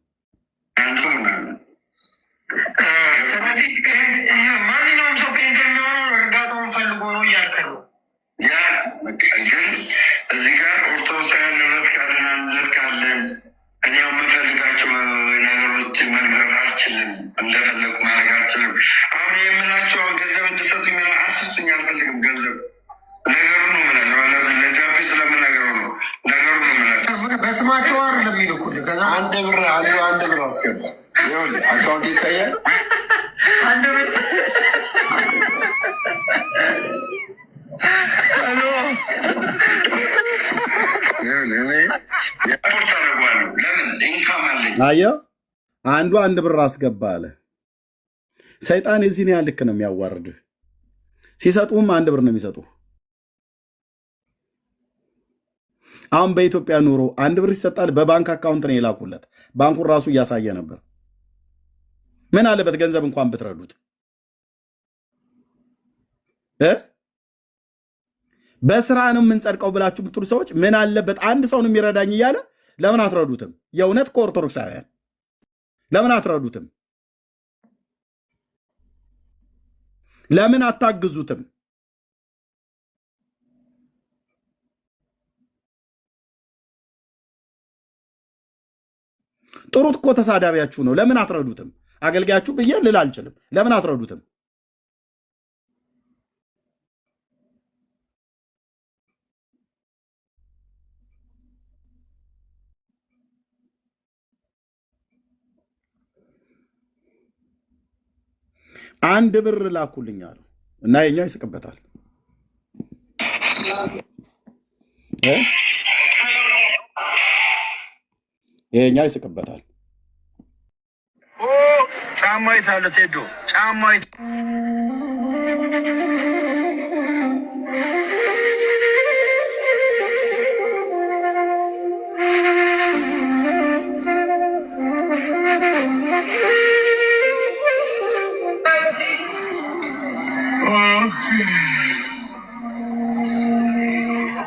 ስለዚህ ማንኛውም ሰው ጴንጤ የሚሆነው እርዳታውን ፈልጎ ነው እያልክ ነው። ያ ግን እዚህ ጋር ኦርቶዶክሳውያን ንብረት ካለን አንድነት ካለን እኔ የምፈልጋቸው ነገሮች መግዛት አልችልም፣ እንደፈለጉ ማድረግ አልችልም። አሁን የምላቸው ገንዘብ እንድሰጡ የሚላ አትስጡኝ፣ አልፈልግም ገንዘብ። ነገሩ ነው የምላቸው ለጃፒ ስለምናገሩ ነው። ነገሩ ነው የምላቸው። በስማቸው አር ለሚልኩል አንድ ብር አስገባ አካውንት ይታያል። አንድ ብር አየሁ፣ አንድ ብር አስገባ አለ። ሰይጣን የዚህን ያህል ልክ ነው የሚያዋርድህ። ሲሰጡም አንድ ብር ነው የሚሰጡ። አሁን በኢትዮጵያ ኑሮ አንድ ብር ይሰጣል። በባንክ አካውንት ነው የላኩለት። ባንኩን ራሱ እያሳየ ነበር። ምን አለበት ገንዘብ እንኳን ብትረዱት። በስራ ነው የምንጸድቀው ብላችሁ ብትሉ ሰዎች ምን አለበት አንድ ሰው ነው የሚረዳኝ እያለ ለምን አትረዱትም? የእውነት ከኦርቶዶክሳውያን ለምን አትረዱትም? ለምን አታግዙትም? ጥሩት እኮ ተሳዳቢያችሁ ነው። ለምን አትረዱትም? አገልጋያችሁ ብዬ ልል አልችልም። ለምን አትረዱትም? አንድ ብር ላኩልኝ አሉ እና የኛው ይስቅበታል። የኛው ይስቅበታል። ጫማ የታለ ቴዶ? ጫማ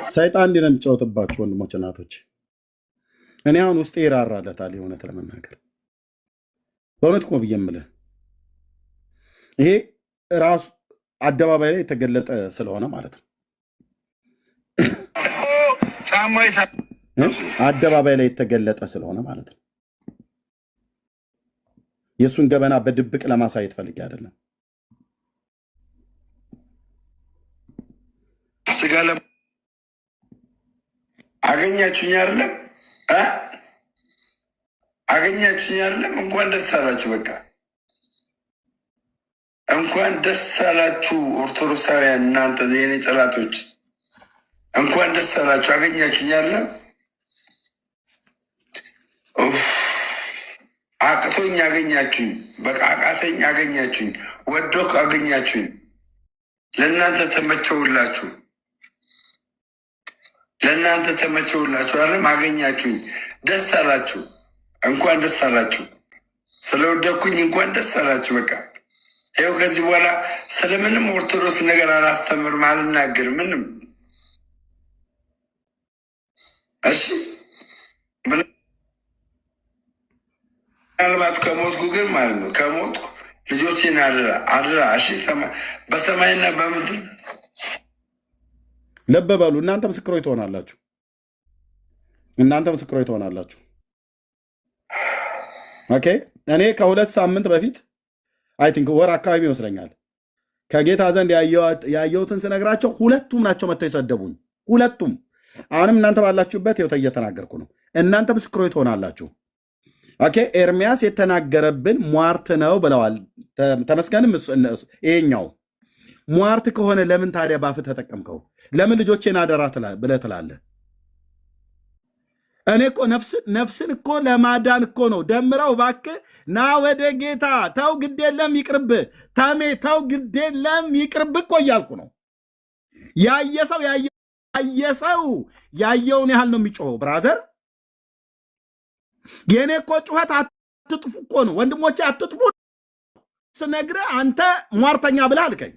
ሰይጣን እንዲህ ነው የሚጫወትባችሁ ወንድሞች እናቶች። እኔ አሁን ውስጤ ይራራለታል የእውነት ለመናገር በእውነት እኮ ብዬ የምልህ ይሄ ራሱ አደባባይ ላይ የተገለጠ ስለሆነ ማለት ነው። አደባባይ ላይ የተገለጠ ስለሆነ ማለት ነው። የእሱን ገበና በድብቅ ለማሳየት ፈልጌ አይደለም። ስጋ አገኛችሁኝ አይደለም? አገኛችሁኝ አይደለም? እንኳን ደስ አላችሁ። በቃ እንኳን ደስ አላችሁ ኦርቶዶክሳውያን፣ እናንተ የኔ ጠላቶች እንኳን ደስ አላችሁ። አገኛችሁኝ አይደለም? አቅቶኝ አገኛችሁኝ። በቃ አቃተኝ አገኛችሁኝ። ወዶክ አገኛችሁኝ። ለእናንተ ተመቸውላችሁ። ለእናንተ ተመቸውላችሁ አይደለም? አገኛችሁኝ። ደስ አላችሁ። እንኳን ደስ አላችሁ። ስለወደኩኝ እንኳን ደስ አላችሁ። በቃ ይኸው ከዚህ በኋላ ስለምንም ኦርቶዶክስ ነገር አላስተምርም፣ አልናገርም ምንም። እሺ ምናልባት ከሞትኩ ግን ማለት ነው ከሞትኩ ልጆቼን አድራ እሺ፣ በሰማይና በምድር ልብ በሉ። እናንተ ምስክሮች ትሆናላችሁ። እናንተ ምስክሮች ትሆናላችሁ። ኦኬ። እኔ ከ2 ሳምንት በፊት አይ ቲንክ ወር አካባቢ ይመስለኛል ከጌታ ዘንድ ያየሁትን ስነግራቸው ሁለቱም ናቸው መጥተው የሰደቡኝ። ሁለቱም። አሁንም እናንተ ባላችሁበት ይኸው እየተናገርኩ ነው። እናንተ ምስክሮች ትሆናላችሁ። ኦኬ። ኤርሚያስ የተናገረብን ሟርት ነው ብለዋል። ተመስገንም ይሄኛው ሟርት ከሆነ ለምን ታዲያ ባፍ ተጠቀምከው? ለምን ልጆቼን አደራ ብለህ ትላለህ? እኔ እኮ ነፍስን እኮ ለማዳን እኮ ነው። ደምረው እባክህ ና ወደ ጌታ ተው፣ ግድ የለም ይቅርብ፣ ተሜ ተው፣ ግድ የለም ይቅርብ እኮ እያልኩ ነው። ያየሰው ያየውን ያህል ነው የሚጮኸው። ብራዘር የእኔ እኮ ጩኸት አትጥፉ እኮ ነው። ወንድሞቼ አትጥፉ ስነግርህ አንተ ሟርተኛ ብለህ አልከኝ።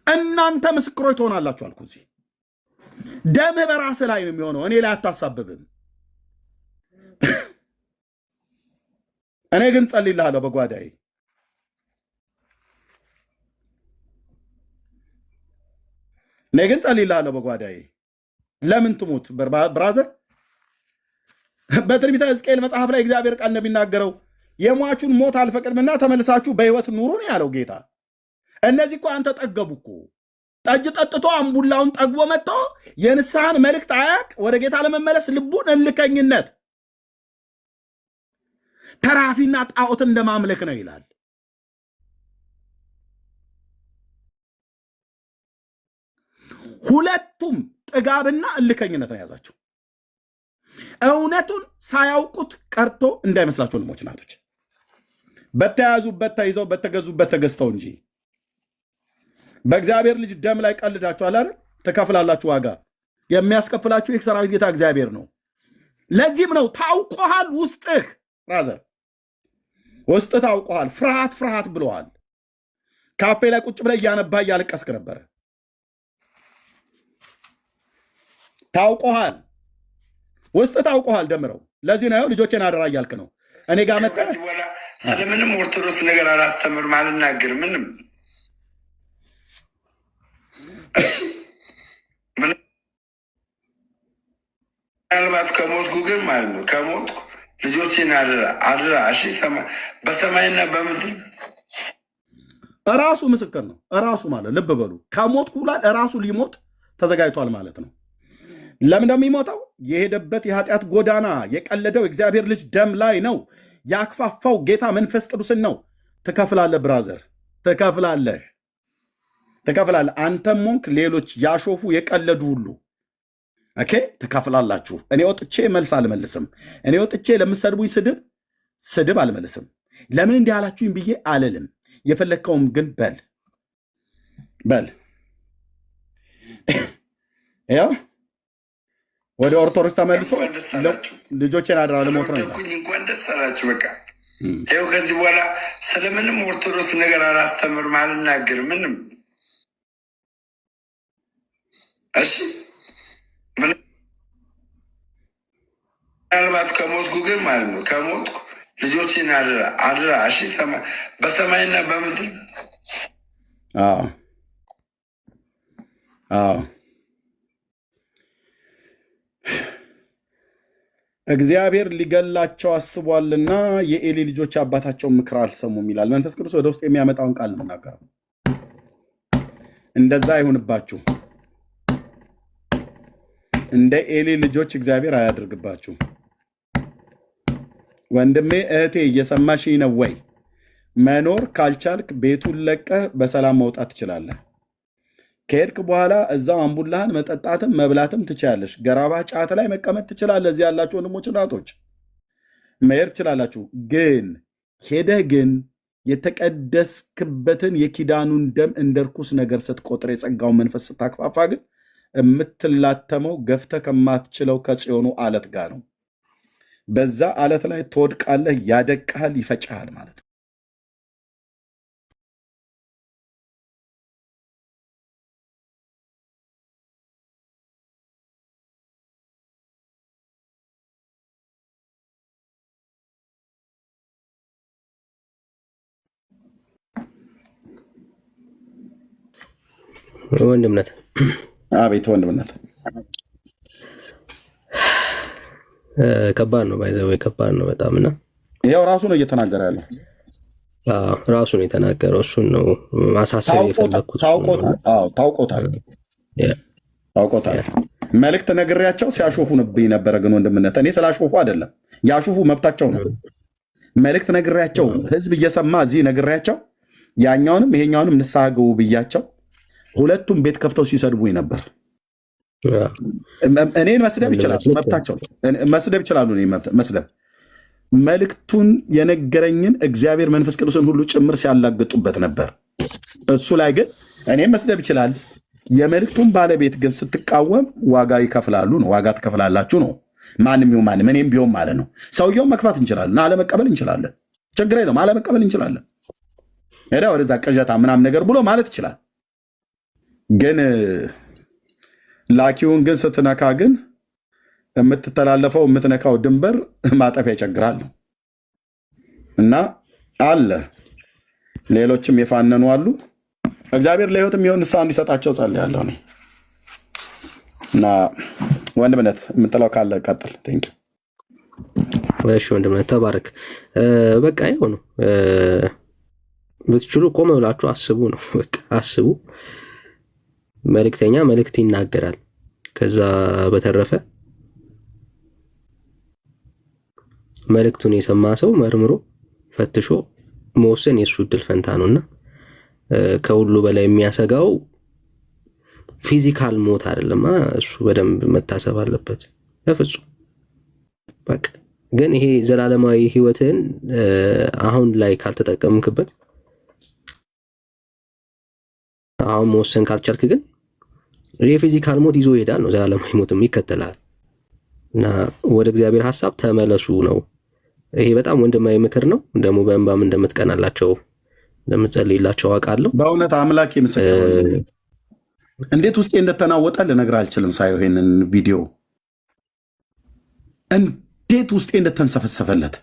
እናንተ ምስክሮች ትሆናላችሁ አልኩ። እዚህ ደምህ በራስህ ላይ ነው የሚሆነው። እኔ ላይ አታሳብብም። እኔ ግን ጸልይልሃለሁ በጓዳዬ። እኔ ግን ጸልይልሃለሁ በጓዳዬ። ለምን ትሙት ብራዘር? በትንቢተ ሕዝቅኤል መጽሐፍ ላይ እግዚአብሔር ቃል እንደሚናገረው የሟቹን ሞት አልፈቅድምና ተመልሳችሁ በሕይወት ኑሩ ነው ያለው ጌታ። እነዚህ እኮ አንተ ጠገቡ እኮ ጠጅ ጠጥቶ አምቡላውን ጠግቦ መጥቶ የንስሐን መልእክት አያቅ ወደ ጌታ ለመመለስ ልቡን እልከኝነት ተራፊና ጣዖትን እንደማምለክ ነው ይላል። ሁለቱም ጥጋብና እልከኝነት ነው የያዛቸው። እውነቱን ሳያውቁት ቀርቶ እንዳይመስላቸው ልሞች ናቶች በተያዙበት ተይዘው በተገዙበት ተገዝተው እንጂ በእግዚአብሔር ልጅ ደም ላይ ቀልዳችኋል አይደል? ተከፍላላችሁ ዋጋ። የሚያስከፍላችሁ የሰራዊት ጌታ እግዚአብሔር ነው። ለዚህም ነው ታውቆሃል። ውስጥህ ራዘር ውስጥ ታውቆሃል። ፍርሃት ብለዋል። ካፌ ላይ ቁጭ ብለህ እያነባህ እያለቀስክ ነበረ። ታውቆሃል። ውስጥ ታውቆሃል። ደምረው ለዚህ ነው ልጆቼን አደራ እያልክ ነው እኔ ጋር መጣህ። ስለምንም ኦርቶዶክስ ነገር አላስተምርም፣ አልናገርም ምንም። ምናልባት ከሞትኩ ግን ማለት ነው ከሞትኩ ልጆቼን አድራ እሺ፣ በሰማይና በምድር እራሱ ምስክር ነው። እራሱ ማለት ልብ በሉ ከሞትኩ ብሏል። እራሱ ሊሞት ተዘጋጅቷል ማለት ነው። ለምን እንደሚሞተው የሄደበት የኃጢአት ጎዳና የቀለደው እግዚአብሔር ልጅ ደም ላይ ነው። ያክፋፋው ጌታ መንፈስ ቅዱስን ነው። ትከፍላለህ ብራዘር፣ ትከፍላለህ። አንተም ሞንክ ሌሎች ያሾፉ የቀለዱ ሁሉ ኦኬ፣ ትከፍላላችሁ። እኔ ወጥቼ መልስ አልመልስም። እኔ ወጥቼ ለምሰድቡኝ ስድብ አልመልስም። ለምን እንዲህ አላችሁኝ ብዬ አልልም። የፈለግከውም ግን በል ያው ወደ ኦርቶዶክስ ተመልሶ ልጆቼን አድራ ለሞት ነው። እንኳን ደስ አላችሁ። በቃ ይኸው ከዚህ በኋላ ስለምንም ኦርቶዶክስ ነገር አላስተምርም፣ አልናገርም ምንም። እሺ ምናልባት ከሞትኩ ግን ማለት ነው ከሞትኩ ልጆቼን አድራ እሺ፣ በሰማይና በምድር አዎ እግዚአብሔር ሊገላቸው አስቧልና የኤሊ ልጆች አባታቸውን ምክር አልሰሙም ይላል። መንፈስ ቅዱስ ወደ ውስጥ የሚያመጣውን ቃል ነው የምናገረው። እንደዛ አይሁንባችሁ። እንደ ኤሊ ልጆች እግዚአብሔር አያደርግባችሁ። ወንድሜ እህቴ እየሰማሽኝ ነው ወይ? መኖር ካልቻልክ ቤቱን ለቀህ በሰላም መውጣት ትችላለህ። ከሄድክ በኋላ እዛው አምቡላህን መጠጣትም መብላትም ትችላለሽ። ገራባ ጫት ላይ መቀመጥ ትችላለህ። እዚህ ያላችሁ ወንድሞች እናቶች መሄድ ትችላላችሁ። ግን ሄደህ ግን የተቀደስክበትን የኪዳኑን ደም እንደ ርኩስ ነገር ስትቆጥር የጸጋውን መንፈስ ስታክፋፋ ግን የምትላተመው ገፍተህ ከማትችለው ከጽዮኑ አለት ጋር ነው። በዛ አለት ላይ ትወድቃለህ፣ ያደቅሃል፣ ይፈጭሃል ማለት ነው። ወንድምነት አቤት ወንድምነት ከባድ ነው። ባይዘው ከባድ ነው በጣም እና ያው ራሱ ነው እየተናገረ ያለው። ራሱ ነው የተናገረው። እሱን ነው ማሳሰብ የፈለኩት። ታውቆታል። መልእክት ነግሬያቸው ሲያሾፉንብኝ ነበረ። ግን ወንድምነት እኔ ስላሾፉ አይደለም፣ ያሾፉ መብታቸው ነው። መልእክት ነግሬያቸው ህዝብ እየሰማ እዚህ ነግሬያቸው ያኛውንም ይሄኛውንም ንስሐ ግቡ ብያቸው ሁለቱም ቤት ከፍተው ሲሰድቡኝ ነበር። እኔን መስደብ ይችላሉ፣ መብታቸው መስደብ ይችላሉ። መስደብ መልእክቱን የነገረኝን እግዚአብሔር መንፈስ ቅዱስን ሁሉ ጭምር ሲያላግጡበት ነበር። እሱ ላይ ግን እኔም መስደብ ይችላል። የመልእክቱን ባለቤት ግን ስትቃወም ዋጋ ይከፍላሉ ነው። ዋጋ ትከፍላላችሁ ነው። ማንም ይሁን ማንም፣ እኔም ቢሆን ማለት ነው። ሰውየውን መክፋት እንችላለን፣ አለመቀበል እንችላለን። ችግር የለውም፣ አለመቀበል እንችላለን። ሄዳ ወደዛ ቀዠታ ምናምን ነገር ብሎ ማለት ይችላል። ግን ላኪውን ግን ስትነካ ግን የምትተላለፈው የምትነካው ድንበር ማጠፊያ ይቸግራል እና አለ። ሌሎችም የፋነኑ አሉ። እግዚአብሔር ለሕይወት የሚሆን ንስሐ እንዲሰጣቸው ጸልያለሁ እኔ እና ወንድምነት የምጥለው ካለ ቀጥል። እሺ ወንድምነት ተባረክ። በቃ ይኸው ነው። ብትችሉ ቆም ብላችሁ አስቡ ነው። በቃ አስቡ። መልእክተኛ መልእክት ይናገራል። ከዛ በተረፈ መልእክቱን የሰማ ሰው መርምሮ ፈትሾ መወሰን የእሱ ዕድል ፈንታ ነውና ከሁሉ በላይ የሚያሰጋው ፊዚካል ሞት አይደለም። እሱ በደንብ መታሰብ አለበት በፍጹም። በቃ ግን ይሄ ዘላለማዊ ህይወትን አሁን ላይ ካልተጠቀምክበት፣ አሁን መወሰን ካልቻልክ ግን የፊዚካል ሞት ይዞ ይሄዳል ነው። ዘላለማዊ ሞትም ይከተላል እና ወደ እግዚአብሔር ሐሳብ ተመለሱ ነው። ይሄ በጣም ወንድማዊ ምክር ነው። ደግሞ በእንባም እንደምትቀናላቸው እንደምትጸልይላቸው አውቃለሁ። በእውነት አምላክ ምስክር ነው። እንዴት ውስጤ እንደተናወጠ ልነግርህ አልችልም። ሳየው ይሄንን ቪዲዮ እንዴት ውስጤ እንደተንሰፈሰፈለት፣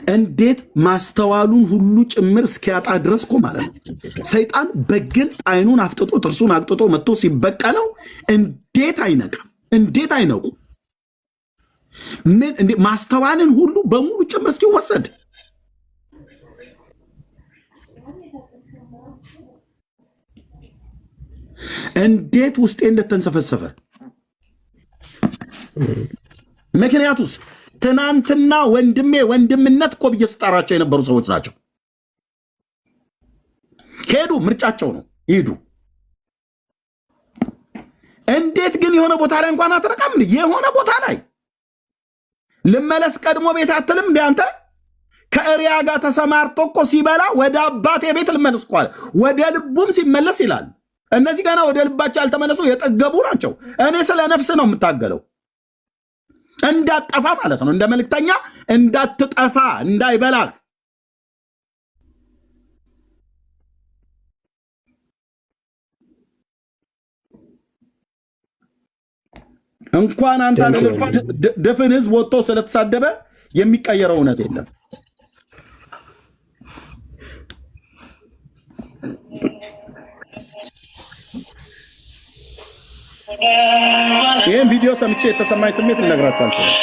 እንዴት ማስተዋሉን ሁሉ ጭምር እስኪያጣ ድረስ እኮ ማለት ነው። ሰይጣን በግልጥ አይኑን አፍጥጦ ጥርሱን አቅጥጦ መጥቶ ሲበቀለው እንዴት አይነቃም? እንዴት አይነቁ? ምን እንዴ ማስተዋልን ሁሉ በሙሉ ጭምር እስኪወሰድ እንዴት ውስጤ እንደተንሰፈሰፈ። ምክንያቱስ ትናንትና ወንድሜ ወንድምነት እኮ ብዬ ስጠራቸው የነበሩ ሰዎች ናቸው። ሄዱ፣ ምርጫቸው ነው፣ ይሄዱ። እንዴት ግን የሆነ ቦታ ላይ እንኳን አትረቃም? የሆነ ቦታ ላይ ልመለስ ቀድሞ ቤት አትልም እንዴ አንተ? ከእሪያ ጋር ተሰማርቶ እኮ ሲበላ ወደ አባቴ ቤት ልመለስ እኮ አለ። ወደ ልቡም ሲመለስ ይላል። እነዚህ ገና ወደ ልባቸው ያልተመለሱ የጠገቡ ናቸው። እኔ ስለ ነፍስ ነው የምታገለው፣ እንዳትጠፋ ማለት ነው። እንደ መልእክተኛ እንዳትጠፋ፣ እንዳይበላህ። እንኳን አንተ ድፍን ህዝብ ወጥቶ ስለተሳደበ የሚቀየረው እውነት የለም። ይህም ቪዲዮ ሰምቼ የተሰማኝ ስሜት ልነግራችሁ አልችልም።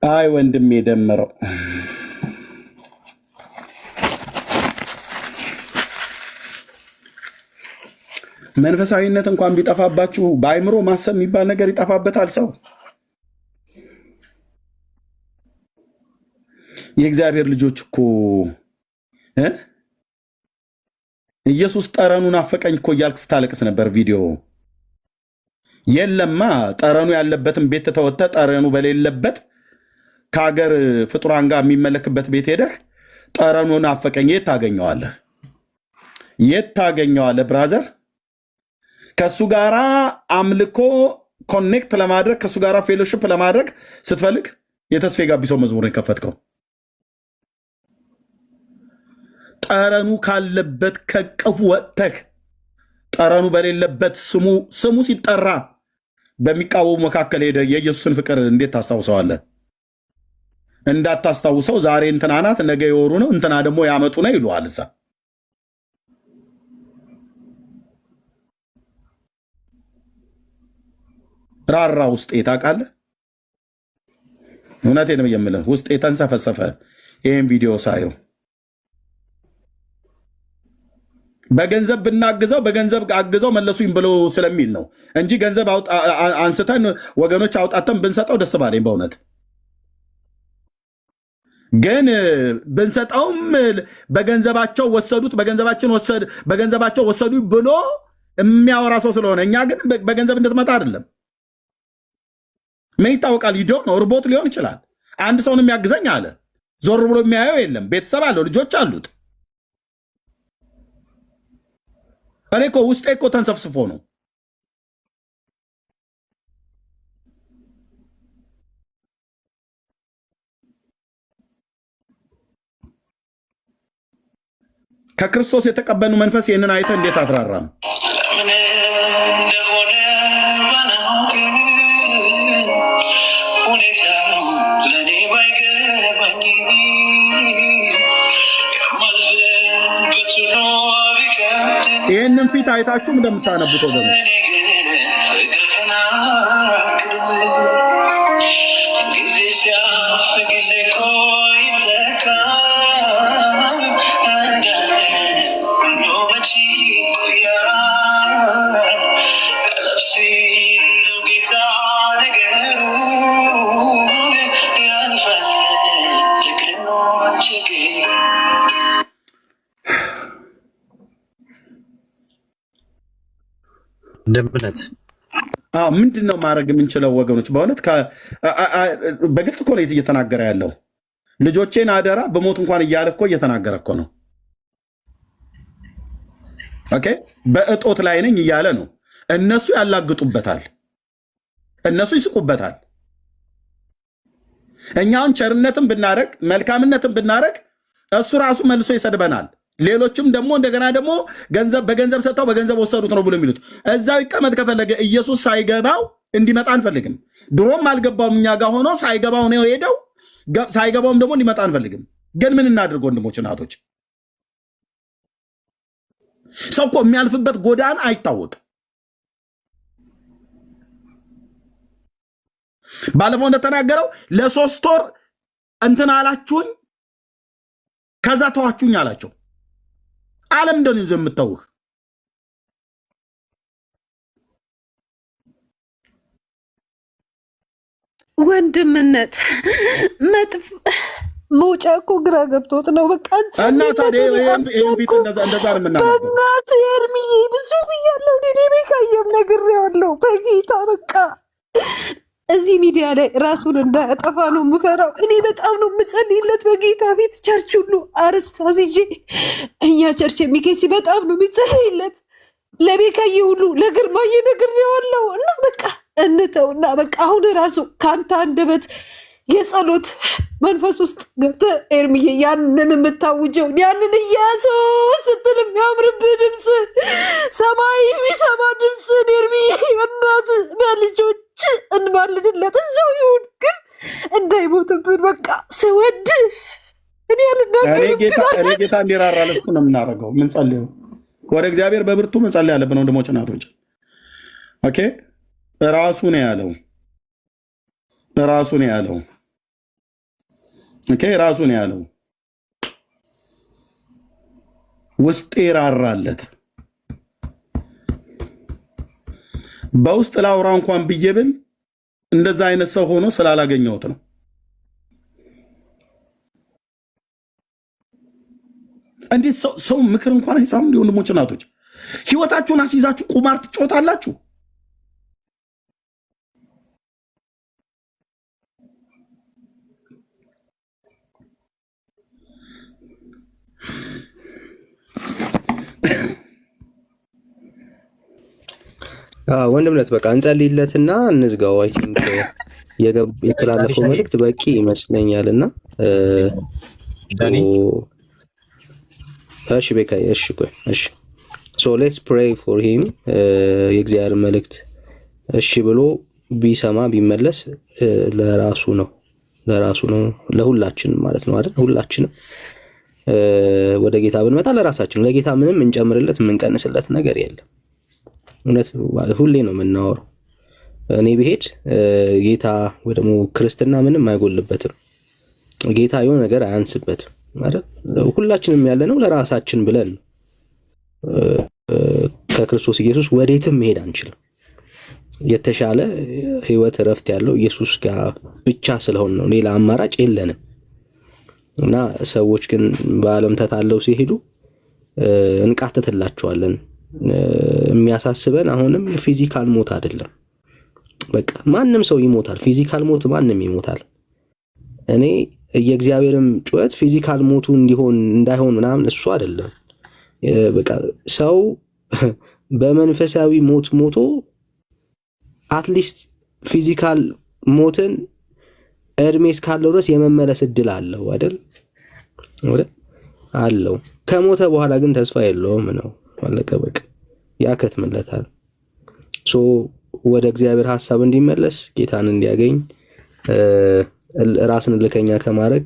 አይ ወንድሜ ደምረው መንፈሳዊነት እንኳን ቢጠፋባችሁ በአይምሮ ማሰብ የሚባል ነገር ይጠፋበታል ሰው። የእግዚአብሔር ልጆች እኮ ኢየሱስ ጠረኑን አፈቀኝ እኮ እያልክ ስታለቅስ ነበር ቪዲዮ። የለማ ጠረኑ ያለበትን ቤት ተወጥተ ጠረኑ በሌለበት ከሀገር ፍጡራን ጋር የሚመለክበት ቤት ሄደህ ጠረኑን አፈቀኝ የት ታገኘዋለህ? የት ታገኘዋለህ ብራዘር? ከሱ ጋራ አምልኮ ኮኔክት ለማድረግ ከሱ ጋራ ፌሎሺፕ ለማድረግ ስትፈልግ የተስፋዬ ጋቢሶ መዝሙር የከፈትከው ጠረኑ ካለበት ከቅፉ ወጥተህ ጠረኑ በሌለበት ስሙ ሲጠራ በሚቃወሙ መካከል ሄደ የኢየሱስን ፍቅር እንዴት ታስታውሰዋለህ? እንዳታስታውሰው ዛሬ እንትና ናት ነገ የወሩ ነው እንትና ደግሞ ያመጡ ነው ይሉሃል። እዛ ራራ ውስጥ ታውቃለህ። እውነቴን ነው የምልህ ውስጥ የተንሰፈሰፈ ይህን ቪዲዮ ሳየው በገንዘብ ብናግዘው በገንዘብ አግዘው መለሱኝ ብሎ ስለሚል ነው እንጂ ገንዘብ አንስተን ወገኖች አውጣተን ብንሰጠው ደስ ባለኝ በእውነት። ግን ብንሰጠውም በገንዘባቸው ወሰዱት በገንዘባቸው ወሰዱ ብሎ የሚያወራ ሰው ስለሆነ እኛ ግን በገንዘብ እንድትመጣ አይደለም። ምን ይታወቃል? ይዶ ነው ርቦት ሊሆን ይችላል። አንድ ሰውን የሚያግዘኝ አለ ዞር ብሎ የሚያየው የለም። ቤተሰብ አለው፣ ልጆች አሉት። እኔ እኮ ውስጤ እኮ ተንሰፍስፎ ነው። ከክርስቶስ የተቀበሉ መንፈስ ይህንን አይተ እንዴት አትራራም? ይህንን ፊት አይታችሁም እንደምታነቡት ወገኖች እንደምነት ምንድን ነው ማድረግ የምንችለው ወገኖች? በእውነት በግልጽ እኮ ነው እየተናገረ ያለው። ልጆቼን አደራ በሞት እንኳን እያለ እኮ እየተናገረ እኮ ነው። ኦኬ በእጦት ላይ ነኝ እያለ ነው። እነሱ ያላግጡበታል፣ እነሱ ይስቁበታል። እኛውን ቸርነትን ብናደረግ መልካምነትን ብናደረግ እሱ ራሱ መልሶ ይሰድበናል። ሌሎችም ደግሞ እንደገና ደግሞ በገንዘብ ሰጥተው በገንዘብ ወሰዱት ነው ብሎ የሚሉት እዛው ይቀመጥ ከፈለገ ኢየሱስ ሳይገባው እንዲመጣ አንፈልግም። ድሮም አልገባውም እኛ ጋር ሆኖ ሳይገባው ነው የሄደው። ሳይገባውም ደግሞ እንዲመጣ አንፈልግም። ግን ምን እናድርግ ወንድሞች እናቶች? ሰው እኮ የሚያልፍበት ጎዳና አይታወቅም። ባለፈው እንደተናገረው ለ3 ወር እንትን አላችሁኝ ከዛ ተዋችሁኝ አላቸው። ዓለም እንደሆነ ይዞ የምታውህ ወንድምነት መውጫ እኮ ግራ ገብቶት ነው። በቃ እና ታዲያ ይሄን ቢት እንደዛ ነው የምናነበው። በእናትህ ኤርሚዬ ብዙ ብያለሁ። እኔ ቤካየም ነግሬዋለሁ። በጌታ በቃ እዚህ ሚዲያ ላይ ራሱን እንዳያጠፋ ነው የምፈራው። እኔ በጣም ነው የምጸልይለት በጌታ ፊት። ቸርች ሁሉ አርስታዝዤ እኛ ቸርች የሚኬሲ በጣም ነው የሚጸልይለት። ለቤካዬ ሁሉ ለግርማዬ ነግሬዋለሁ። እና በቃ እንተውና በቃ አሁን ራሱ ከአንተ አንደበት የጸሎት መንፈስ ውስጥ ገብተህ ኤርምዬ ያንን የምታውጀውን ያንን ኢየሱስ ስትል የሚያምርብህ ድምፅ፣ ሰማይ የሚሰማ ድምፅን ኤርምዬ በእናትህ በልጆች እንባልድለት። እዛው ይሁን ግን እንዳይሞትብን በቃ ስወድ እኔ ጌታ እንዲራራለት እኮ ነው የምናደርገው። ምንጸልየው ወደ እግዚአብሔር በብርቱ መጸለይ ያለብን ወንድሞች እናቶች። ኦኬ ራሱ ነው ያለው ኦኬ ራሱ ነው ያለው። ውስጤ ራራለት። በውስጥ ላውራ እንኳን ብዬ ብል እንደዛ አይነት ሰው ሆኖ ስላላገኘሁት ነው። እንዴት ሰው ምክር እንኳን አይሰማም? እንደ ወንድሞች እናቶች ህይወታችሁን አስይዛችሁ ቁማር ትጮታላችሁ። ወንድምነት በቃ እንጸልይለትና እንዝጋው። አይ ቲንክ የተላለፈው መልእክት በቂ ይመስለኛልና እሺ ቤካዬ እሺ ቆይ እሺ ሶ ሌትስ ፕሬይ ፎር ሂም። የእግዚአብሔር መልእክት እሺ ብሎ ቢሰማ ቢመለስ ለራሱ ነው ለሁላችንም ማለት ነው አይደል? ሁላችንም ወደ ጌታ ብንመጣ ለራሳችን፣ ለጌታ ምንም እንጨምርለት የምንቀንስለት ነገር የለም። እውነት ሁሌ ነው የምናወራው። እኔ ብሄድ ጌታ ወይ ደግሞ ክርስትና ምንም አይጎልበትም። ጌታ የሆነ ነገር አያንስበትም አይደል? ሁላችንም ያለነው ለራሳችን ብለን ከክርስቶስ ኢየሱስ ወዴትም መሄድ አንችልም። የተሻለ ህይወት እረፍት ያለው ኢየሱስ ጋር ብቻ ስለሆነ ነው። ሌላ አማራጭ የለንም። እና ሰዎች ግን በዓለም ተታለው ሲሄዱ እንቃተትላቸዋለን። የሚያሳስበን አሁንም ፊዚካል ሞት አይደለም። በቃ ማንም ሰው ይሞታል። ፊዚካል ሞት ማንም ይሞታል። እኔ የእግዚአብሔርም ጩኸት ፊዚካል ሞቱ እንዳይሆን ምናምን እሱ አይደለም። በቃ ሰው በመንፈሳዊ ሞቶ አትሊስት ፊዚካል ሞትን እድሜ እስካለው ድረስ የመመለስ እድል አለው አይደል? አለው። ከሞተ በኋላ ግን ተስፋ የለውም ነው። አለቀ በቃ ያከትምለታል። ሶ ወደ እግዚአብሔር ሐሳብ እንዲመለስ ጌታን እንዲያገኝ ራስን ልከኛ ከማድረግ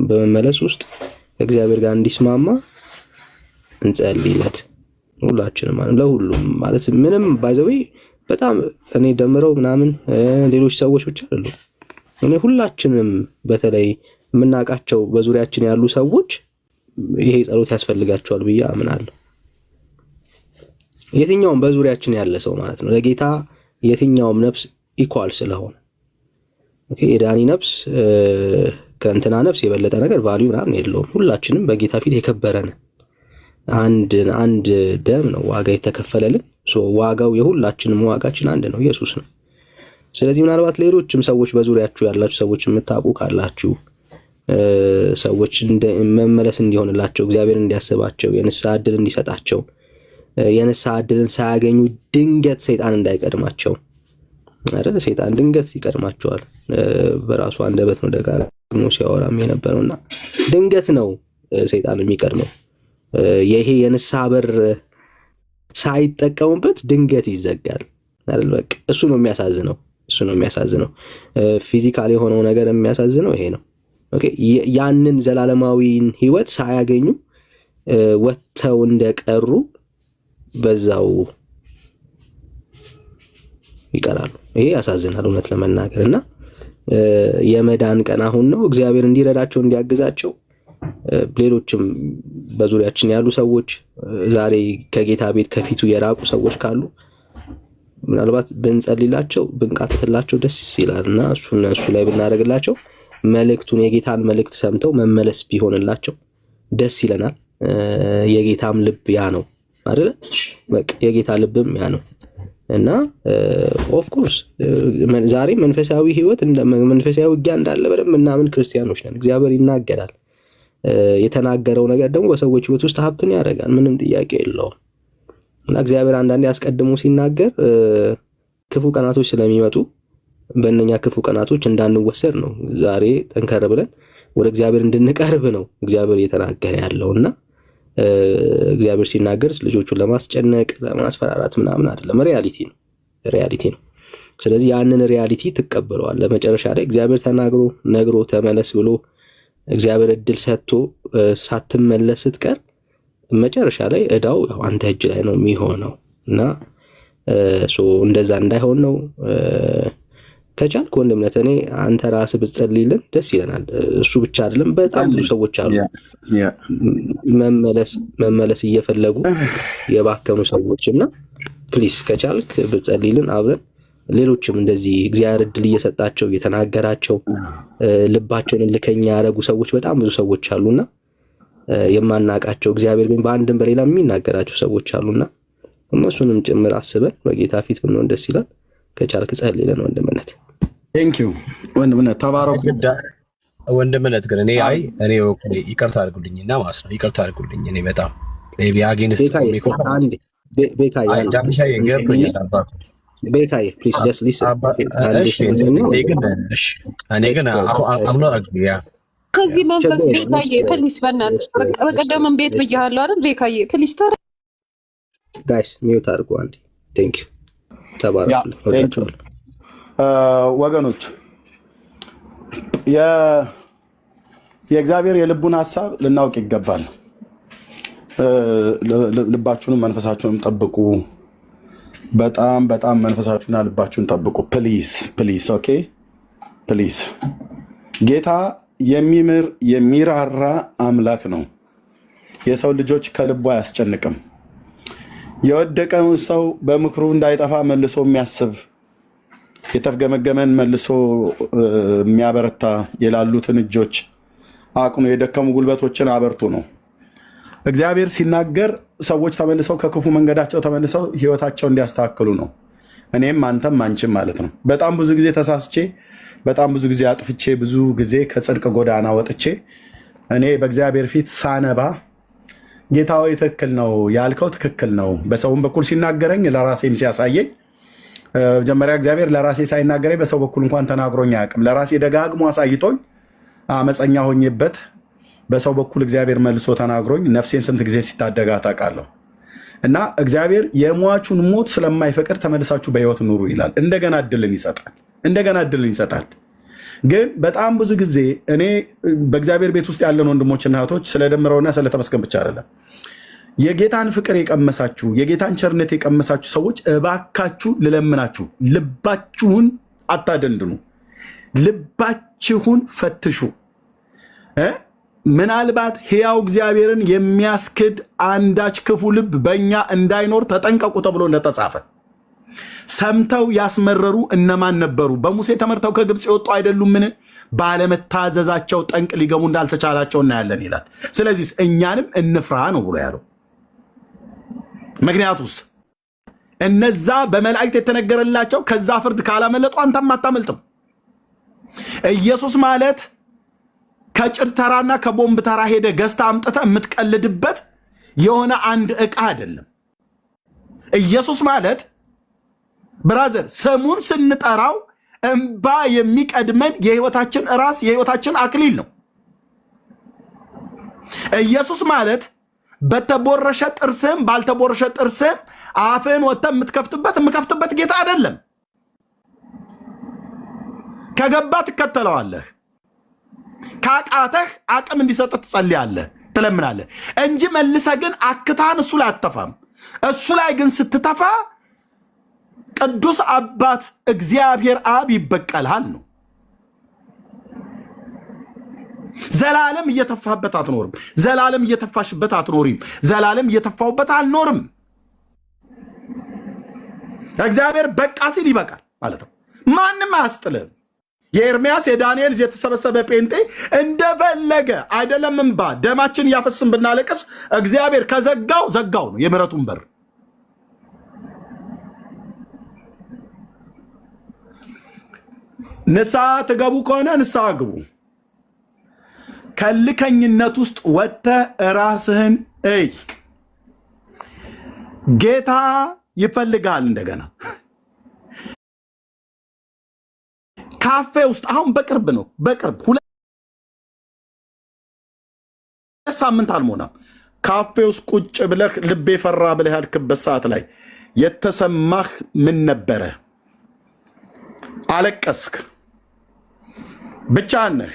በመመለስ ውስጥ እግዚአብሔር ጋር እንዲስማማ እንጸልይለት። ሁላችንም ለሁሉም ማለት ምንም ባይዘው በጣም እኔ ደምረው ምናምን ሌሎች ሰዎች ብቻ አይደሉም። እኔ ሁላችንም በተለይ የምናውቃቸው በዙሪያችን ያሉ ሰዎች ይሄ ጸሎት ያስፈልጋቸዋል ብዬ አምናለሁ። የትኛውም በዙሪያችን ያለ ሰው ማለት ነው ለጌታ የትኛውም ነፍስ ኢኳል ስለሆነ የዳኒ ነፍስ ከእንትና ነፍስ የበለጠ ነገር ቫልዩ ምናምን የለውም። ሁላችንም በጌታ ፊት የከበረን አንድ ደም ነው ዋጋ የተከፈለልን። ዋጋው የሁላችንም ዋጋችን አንድ ነው፣ ኢየሱስ ነው። ስለዚህ ምናልባት ሌሎችም ሰዎች በዙሪያችሁ ያላችሁ ሰዎች የምታውቁ ካላችሁ ሰዎች መመለስ እንዲሆንላቸው እግዚአብሔር እንዲያስባቸው የንስሐ ዕድል እንዲሰጣቸው የንስሐ ዕድልን ሳያገኙ ድንገት ሰይጣን እንዳይቀድማቸው አይደል? ሰይጣን ድንገት ይቀድማቸዋል። በራሱ አንደበት ነው ደጋግሞ ሲያወራም የነበረውና ድንገት ነው ሰይጣን የሚቀድመው። ይሄ የንስሐ በር ሳይጠቀሙበት ድንገት ይዘጋል አይደል? በቃ እሱ ነው የሚያሳዝነው። ፊዚካል የሆነው ነገር የሚያሳዝነው ይሄ ነው። ኦኬ ያንን ዘላለማዊን ህይወት ሳያገኙ ወጥተው እንደቀሩ በዛው ይቀራሉ። ይሄ ያሳዝናል እውነት ለመናገር እና የመዳን ቀን አሁን ነው። እግዚአብሔር እንዲረዳቸው እንዲያግዛቸው ሌሎችም በዙሪያችን ያሉ ሰዎች ዛሬ ከጌታ ቤት ከፊቱ የራቁ ሰዎች ካሉ ምናልባት ብንጸልይላቸው ብንቃትትላቸው ደስ ይላልና እሱ ላይ ብናደርግላቸው መልእክቱን የጌታን መልእክት ሰምተው መመለስ ቢሆንላቸው ደስ ይለናል። የጌታም ልብ ያ ነው አይደል? በቃ የጌታ ልብም ያ ነው። እና ኦፍ ኮርስ ዛሬ መንፈሳዊ ህይወት መንፈሳዊ ውጊያ እንዳለ በደንብ እናምን ክርስቲያኖች ነን። እግዚአብሔር ይናገራል። የተናገረው ነገር ደግሞ በሰዎች ህይወት ውስጥ ሀፕን ያደርጋል። ምንም ጥያቄ የለውም። እና እግዚአብሔር አንዳንዴ አስቀድሞ ሲናገር ክፉ ቀናቶች ስለሚመጡ በእነኛ ክፉ ቀናቶች እንዳንወሰድ ነው። ዛሬ ጠንከር ብለን ወደ እግዚአብሔር እንድንቀርብ ነው እግዚአብሔር እየተናገረ ያለውና እግዚአብሔር ሲናገር ልጆቹን ለማስጨነቅ ለማስፈራራት ምናምን አይደለም፣ ሪያሊቲ ነው። ስለዚህ ያንን ሪያሊቲ ትቀበለዋል። ለመጨረሻ ላይ እግዚአብሔር ተናግሮ ነግሮ ተመለስ ብሎ እግዚአብሔር እድል ሰጥቶ ሳትመለስ ስትቀር መጨረሻ ላይ እዳው አንተ እጅ ላይ ነው የሚሆነው እና እንደዛ እንዳይሆን ነው። ከቻልክ ወንድምነት እኔ አንተ ራስህ ብትጸልይልን ደስ ይለናል። እሱ ብቻ አይደለም፣ በጣም ብዙ ሰዎች አሉ መመለስ እየፈለጉ የባከኑ ሰዎች እና ፕሊስ ከቻልክ ብትጸልይልን አብረን ሌሎችም እንደዚህ እግዚአብሔር እድል እየሰጣቸው እየተናገራቸው ልባቸውን ልከኛ ያደረጉ ሰዎች በጣም ብዙ ሰዎች አሉና የማናቃቸው እግዚአብሔር ግን በአንድም በሌላ የሚናገራቸው ሰዎች አሉና እነሱንም ጭምር አስበን በጌታ ፊት ብንሆን ደስ ይላል። ከቻልክ ጸልይልን ወንድምነት። ቴንክ ዩ ወንድምነት፣ ተባረኩ ወንድምነት። ግን እኔ ይቅርታ አድርጉልኝና ማለት ነው ይቅርታ አድርጉልኝ። እኔ በጣም ቢ አጌንስት ቤካዬ ፕሊዝ ጀስት ሊስን። እኔ ግን ከዚህ መንፈስ ቤካዬ ፕሊዝ በእናትህ በቀደምም ቤት ብያለሁ አይደል? ቤካዬ ፕሊዝ ተረ ጋይስ ሚውት አድርጉ አንዴ። ቴንክ ዩ ተባረኩ ወገኖች። የእግዚአብሔር የልቡን ሀሳብ ልናውቅ ይገባል። ልባችሁንም መንፈሳችሁንም ጠብቁ። በጣም በጣም መንፈሳችሁና ልባችሁን ጠብቁ። ፕሊዝ ኦኬ ፕሊዝ። ጌታ የሚምር የሚራራ አምላክ ነው። የሰው ልጆች ከልቡ አያስጨንቅም። የወደቀውን ሰው በምክሩ እንዳይጠፋ መልሶ የሚያስብ የተፍገመገመን መልሶ የሚያበረታ የላሉትን እጆች አቅኑ የደከሙ ጉልበቶችን አበርቱ ነው። እግዚአብሔር ሲናገር ሰዎች ተመልሰው ከክፉ መንገዳቸው ተመልሰው ህይወታቸው እንዲያስተካክሉ ነው። እኔም አንተም አንቺም ማለት ነው። በጣም ብዙ ጊዜ ተሳስቼ በጣም ብዙ ጊዜ አጥፍቼ ብዙ ጊዜ ከጽድቅ ጎዳና ወጥቼ እኔ በእግዚአብሔር ፊት ሳነባ ጌታዊ ትክክል ነው ያልከው ትክክል ነው። በሰውም በኩል ሲናገረኝ ለራሴም ሲያሳየኝ መጀመሪያ እግዚአብሔር ለራሴ ሳይናገረኝ በሰው በኩል እንኳን ተናግሮኝ አያውቅም። ለራሴ ደጋግሞ አሳይቶኝ አመፀኛ ሆኜበት በሰው በኩል እግዚአብሔር መልሶ ተናግሮኝ ነፍሴን ስንት ጊዜ ሲታደጋ ታውቃለሁ። እና እግዚአብሔር የሟቹን ሞት ስለማይፈቅድ ተመልሳችሁ በህይወት ኑሩ ይላል። እንደገና እድልን ይሰጣል። ግን በጣም ብዙ ጊዜ እኔ በእግዚአብሔር ቤት ውስጥ ያለን ወንድሞችና እህቶች ስለደምረውና ስለተመስገን ብቻ አይደለም፣ የጌታን ፍቅር የቀመሳችሁ የጌታን ቸርነት የቀመሳችሁ ሰዎች እባካችሁ ልለምናችሁ፣ ልባችሁን አታደንድኑ፣ ልባችሁን ፈትሹ። ምናልባት ሕያው እግዚአብሔርን የሚያስክድ አንዳች ክፉ ልብ በእኛ እንዳይኖር ተጠንቀቁ ተብሎ እንደተጻፈ ሰምተው ያስመረሩ እነማን ነበሩ? በሙሴ ተመርተው ከግብፅ የወጡ አይደሉምን? ባለመታዘዛቸው ጠንቅ ሊገቡ እንዳልተቻላቸው እናያለን ይላል። ስለዚህ እኛንም እንፍራ ነው ብሎ ያለው። ምክንያቱስ እነዛ በመላእክት የተነገረላቸው ከዛ ፍርድ ካላመለጡ አንተም አታመልጥም። ኢየሱስ ማለት ከጭድ ተራና ከቦምብ ተራ ሄደ ገዝታ አምጥተ የምትቀልድበት የሆነ አንድ ዕቃ አይደለም። ኢየሱስ ማለት ብራዘር ስሙን ስንጠራው እንባ የሚቀድመን የህይወታችን ራስ የህይወታችን አክሊል ነው። ኢየሱስ ማለት በተቦረሸ ጥርስም ባልተቦረሸ ጥርስም አፍን ወጥተህ የምከፍትበት ጌታ አይደለም። ከገባ ትከተለዋለህ፣ ካቃተህ አቅም እንዲሰጥ ትጸልያለህ፣ ትለምናለህ እንጂ መልሰህ ግን አክታን እሱ ላይ አትተፋም። እሱ ላይ ግን ስትተፋ ቅዱስ አባት እግዚአብሔር አብ ይበቀልሃል ነው። ዘላለም እየተፋበት አትኖርም። ዘላለም እየተፋሽበት አትኖሪም። ዘላለም እየተፋውበት አልኖርም። እግዚአብሔር በቃ ሲል ይበቃል ማለት ነው። ማንም አያስጥልህም። የኤርሚያስ የዳንኤል የተሰበሰበ ጴንጤ እንደፈለገ አይደለም እንባ ደማችን እያፈስን ብናለቅስ እግዚአብሔር ከዘጋው ዘጋው ነው የምሕረቱን በር። ንስሐ ትገቡ ከሆነ ንስሐ ግቡ። ከልከኝነት ውስጥ ወጥተህ ራስህን እይ። ጌታ ይፈልጋል። እንደገና ካፌ ውስጥ አሁን በቅርብ 2 ሳምንት አልሞላም። ካፌ ውስጥ ቁጭ ብለህ ልቤ ፈራ ብለህ ያልክበት ሰዓት ላይ የተሰማህ ምን ነበረ? አለቀስክ? ብቻህን ነህ?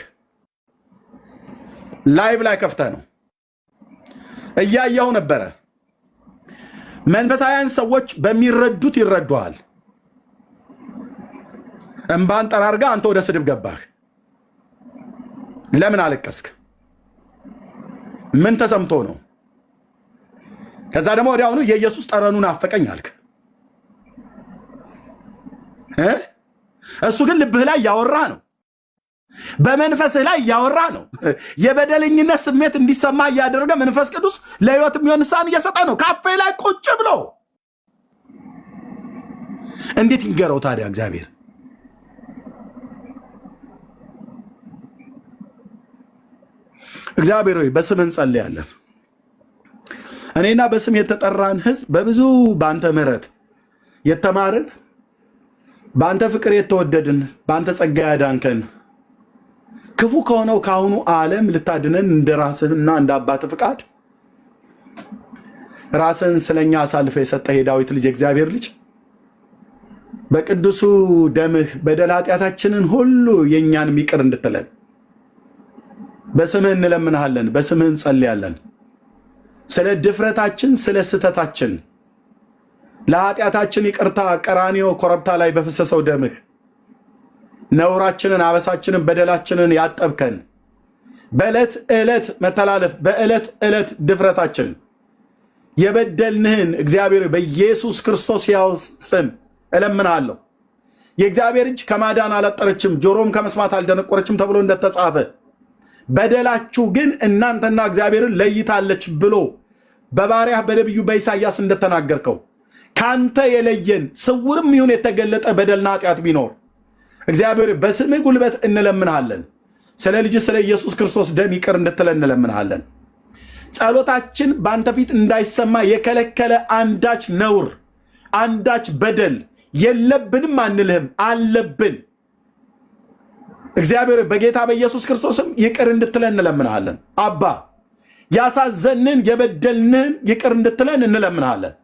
ላይቭ ላይ ከፍተህ ነው? እያየው ነበረ። መንፈሳውያን ሰዎች በሚረዱት ይረዱሃል። እንባን ጠራርጋ አንተ ወደ ስድብ ገባህ። ለምን አለቀስክ? ምን ተሰምቶ ነው? ከዛ ደግሞ ወዲያውኑ የኢየሱስ ጠረኑን አፈቀኝ አልክ። እሱ ግን ልብህ ላይ ያወራ ነው፣ በመንፈስህ ላይ ያወራ ነው። የበደለኝነት ስሜት እንዲሰማ እያደረገ መንፈስ ቅዱስ ለህይወት የሚሆን ንስሐን እየሰጠ ነው። ካፌ ላይ ቁጭ ብሎ እንዴት ይንገረው ታዲያ እግዚአብሔር? እግዚአብሔር ሆይ በስም እንጸልያለን። እኔና በስም የተጠራን ህዝብ በብዙ በአንተ ምሕረት የተማርን፣ በአንተ ፍቅር የተወደድን፣ በአንተ ጸጋ ያዳንከን፣ ክፉ ከሆነው ከአሁኑ ዓለም ልታድነን እንደ ራስህና እንደ አባት ፍቃድ ራስህን ስለኛ አሳልፈ የሰጠህ የዳዊት ልጅ የእግዚአብሔር ልጅ በቅዱሱ ደምህ በደል ኃጢአታችንን ሁሉ የእኛን ይቅር እንድትለን በስምህ እንለምንሃለን፣ በስምህ እንጸልያለን። ስለ ድፍረታችን፣ ስለ ስተታችን፣ ለኃጢአታችን ይቅርታ ቀራንዮ ኮረብታ ላይ በፈሰሰው ደምህ ነውራችንን፣ አበሳችንን፣ በደላችንን ያጠብከን በዕለት ዕለት መተላለፍ፣ በዕለት ዕለት ድፍረታችን የበደልንህን እግዚአብሔር በኢየሱስ ክርስቶስ ያው ስም እለምንሃለሁ። የእግዚአብሔር እጅ ከማዳን አላጠረችም፣ ጆሮም ከመስማት አልደነቆረችም ተብሎ እንደተጻፈ በደላችሁ ግን እናንተና እግዚአብሔርን ለይታለች ብሎ በባሪያህ በነቢዩ በኢሳይያስ እንደተናገርከው ካንተ የለየን ስውርም ይሁን የተገለጠ በደልና ኃጢአት ቢኖር እግዚአብሔር በስምህ ጉልበት እንለምንሃለን። ስለ ልጅ ስለ ኢየሱስ ክርስቶስ ደም ይቅር እንድትለን እንለምንሃለን። ጸሎታችን በአንተ ፊት እንዳይሰማ የከለከለ አንዳች ነውር፣ አንዳች በደል የለብንም አንልህም፣ አለብን። እግዚአብሔር በጌታ በኢየሱስ ክርስቶስም ይቅር እንድትለን እንለምንሃለን። አባ ያሳዘንን የበደልንን ይቅር እንድትለን እንለምንሃለን።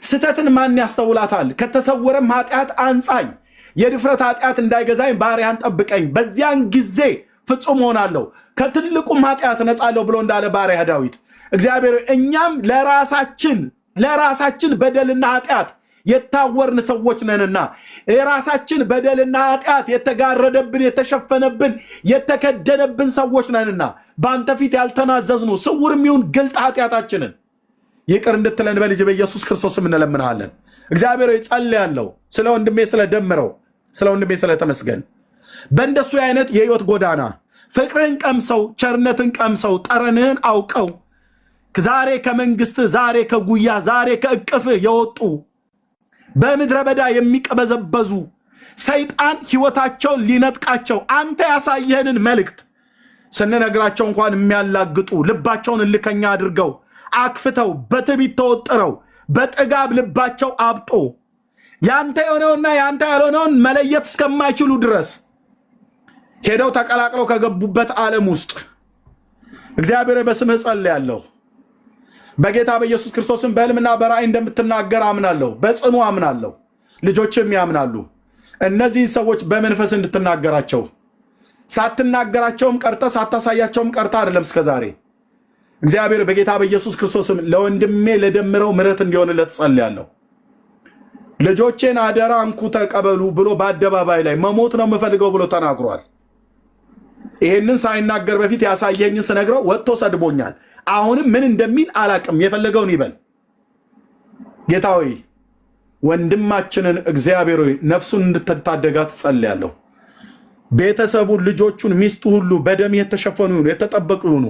ስተትን ማን ያስተውላታል? ከተሰወረም ኃጢአት አንጻኝ፣ የድፍረት ኃጢአት እንዳይገዛኝ ባሪያን ጠብቀኝ፣ በዚያን ጊዜ ፍጹም ሆናለሁ፣ ከትልቁም ኃጢአት ነጻለሁ ብሎ እንዳለ ባሪያ ዳዊት እግዚአብሔር እኛም ለራሳችን በደልና ኃጢአት የታወርን ሰዎች ነንና የራሳችን በደልና ኃጢአት የተጋረደብን፣ የተሸፈነብን፣ የተከደነብን ሰዎች ነንና በአንተ ፊት ያልተናዘዝኑ ስውርም ይሁን ግልጥ ኃጢአታችንን ይቅር እንድትለን በልጅ በኢየሱስ ክርስቶስም እንለምንሃለን። እግዚአብሔር ጸልያለሁ ስለ ወንድሜ ስለደምረው፣ ስለ ወንድሜ ስለተመስገን በእንደሱ አይነት የህይወት ጎዳና ፍቅርህን ቀምሰው፣ ቸርነትን ቀምሰው፣ ጠረንህን አውቀው ዛሬ ከመንግስትህ፣ ዛሬ ከጉያ፣ ዛሬ ከእቅፍህ የወጡ በምድረ በዳ የሚቀበዘበዙ ሰይጣን ህይወታቸውን ሊነጥቃቸው አንተ ያሳየህንን መልእክት ስንነግራቸው እንኳን የሚያላግጡ ልባቸውን እልከኛ አድርገው አክፍተው በትዕቢት ተወጥረው በጥጋብ ልባቸው አብጦ ያንተ የሆነውና ያንተ ያልሆነውን መለየት እስከማይችሉ ድረስ ሄደው ተቀላቅለው ከገቡበት ዓለም ውስጥ እግዚአብሔር በስምህ ጸልያለሁ። በጌታ በኢየሱስ ክርስቶስም በሕልምና በራእይ እንደምትናገር አምናለሁ፣ በጽኑ አምናለሁ። ልጆችም ያምናሉ። እነዚህ ሰዎች በመንፈስ እንድትናገራቸው ሳትናገራቸውም ቀርተ ሳታሳያቸውም ቀርተ አይደለም እስከዛሬ። እግዚአብሔር በጌታ በኢየሱስ ክርስቶስም ለወንድሜ ለደምረው ምሕረት እንዲሆንለት ጸልያለሁ። ልጆቼን አደራ እንኩ ተቀበሉ ብሎ በአደባባይ ላይ መሞት ነው የምፈልገው ብሎ ተናግሯል። ይሄንን ሳይናገር በፊት ያሳየኝን ስነግረው ወጥቶ ሰድቦኛል። አሁንም ምን እንደሚል አላቅም፣ የፈለገውን ይበል። ጌታ ሆይ ወንድማችንን እግዚአብሔር ሆይ ነፍሱን እንድትታደጋት ጸልያለሁ። ቤተሰቡን፣ ልጆቹን፣ ሚስቱ ሁሉ በደም የተሸፈኑ ይሁኑ፣ የተጠበቁ ይሁኑ።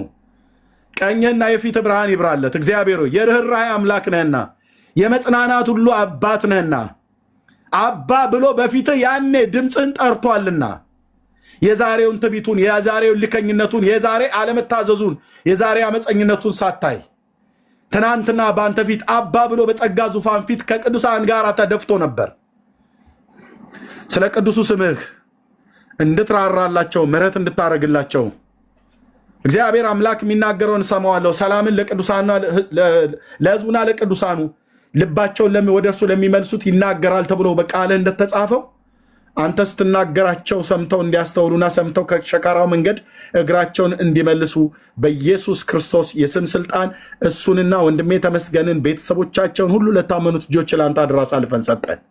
ቀኝህና የፊት ብርሃን ይብራለት። እግዚአብሔር ሆይ የርኅራኄ አምላክ ነህና የመጽናናት ሁሉ አባት ነህና አባ ብሎ በፊትህ ያኔ ድምፅህን ጠርቷልና የዛሬውን ትቢቱን፣ የዛሬውን ልከኝነቱን፣ የዛሬ አለመታዘዙን፣ የዛሬ አመፀኝነቱን ሳታይ ትናንትና በአንተ ፊት አባ ብሎ በጸጋ ዙፋን ፊት ከቅዱሳን ጋር ተደፍቶ ነበር። ስለ ቅዱሱ ስምህ እንድትራራላቸው ምሕረት እንድታረግላቸው እግዚአብሔር አምላክ የሚናገረውን ሰማዋለሁ። ሰላምን ለቅዱሳና ለሕዝቡና ለቅዱሳኑ ልባቸውን ወደ እርሱ ለሚመልሱት ይናገራል ተብሎ በቃልህ እንደተጻፈው አንተ ስትናገራቸው ሰምተው እንዲያስተውሉና ሰምተው ከሸካራው መንገድ እግራቸውን እንዲመልሱ በኢየሱስ ክርስቶስ የስም ስልጣን እሱንና ወንድሜ ተመስገንን ቤተሰቦቻቸውን ሁሉ ለታመኑት ልጆች ለአንተ አደራ አሳልፈን ሰጠን።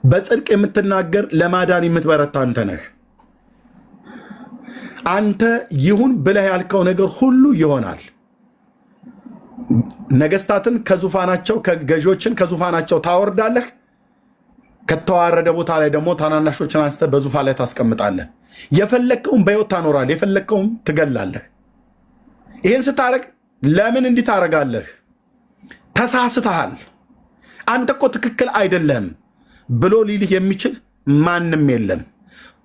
በጽድቅ የምትናገር ለማዳን የምትበረታ አንተ ነህ። አንተ ይሁን ብለህ ያልከው ነገር ሁሉ ይሆናል። ነገስታትን ከዙፋናቸው ገዢዎችን ከዙፋናቸው ታወርዳለህ። ከተዋረደ ቦታ ላይ ደግሞ ታናናሾችን አንስተህ በዙፋን ላይ ታስቀምጣለህ። የፈለግከውን በሕይወት ታኖራለህ፣ የፈለግከውን ትገላለህ። ይህን ስታረግ ለምን እንዲህ ታረጋለህ? ተሳስተሃል፣ አንተ እኮ ትክክል አይደለም ብሎ ሊልህ የሚችል ማንም የለም።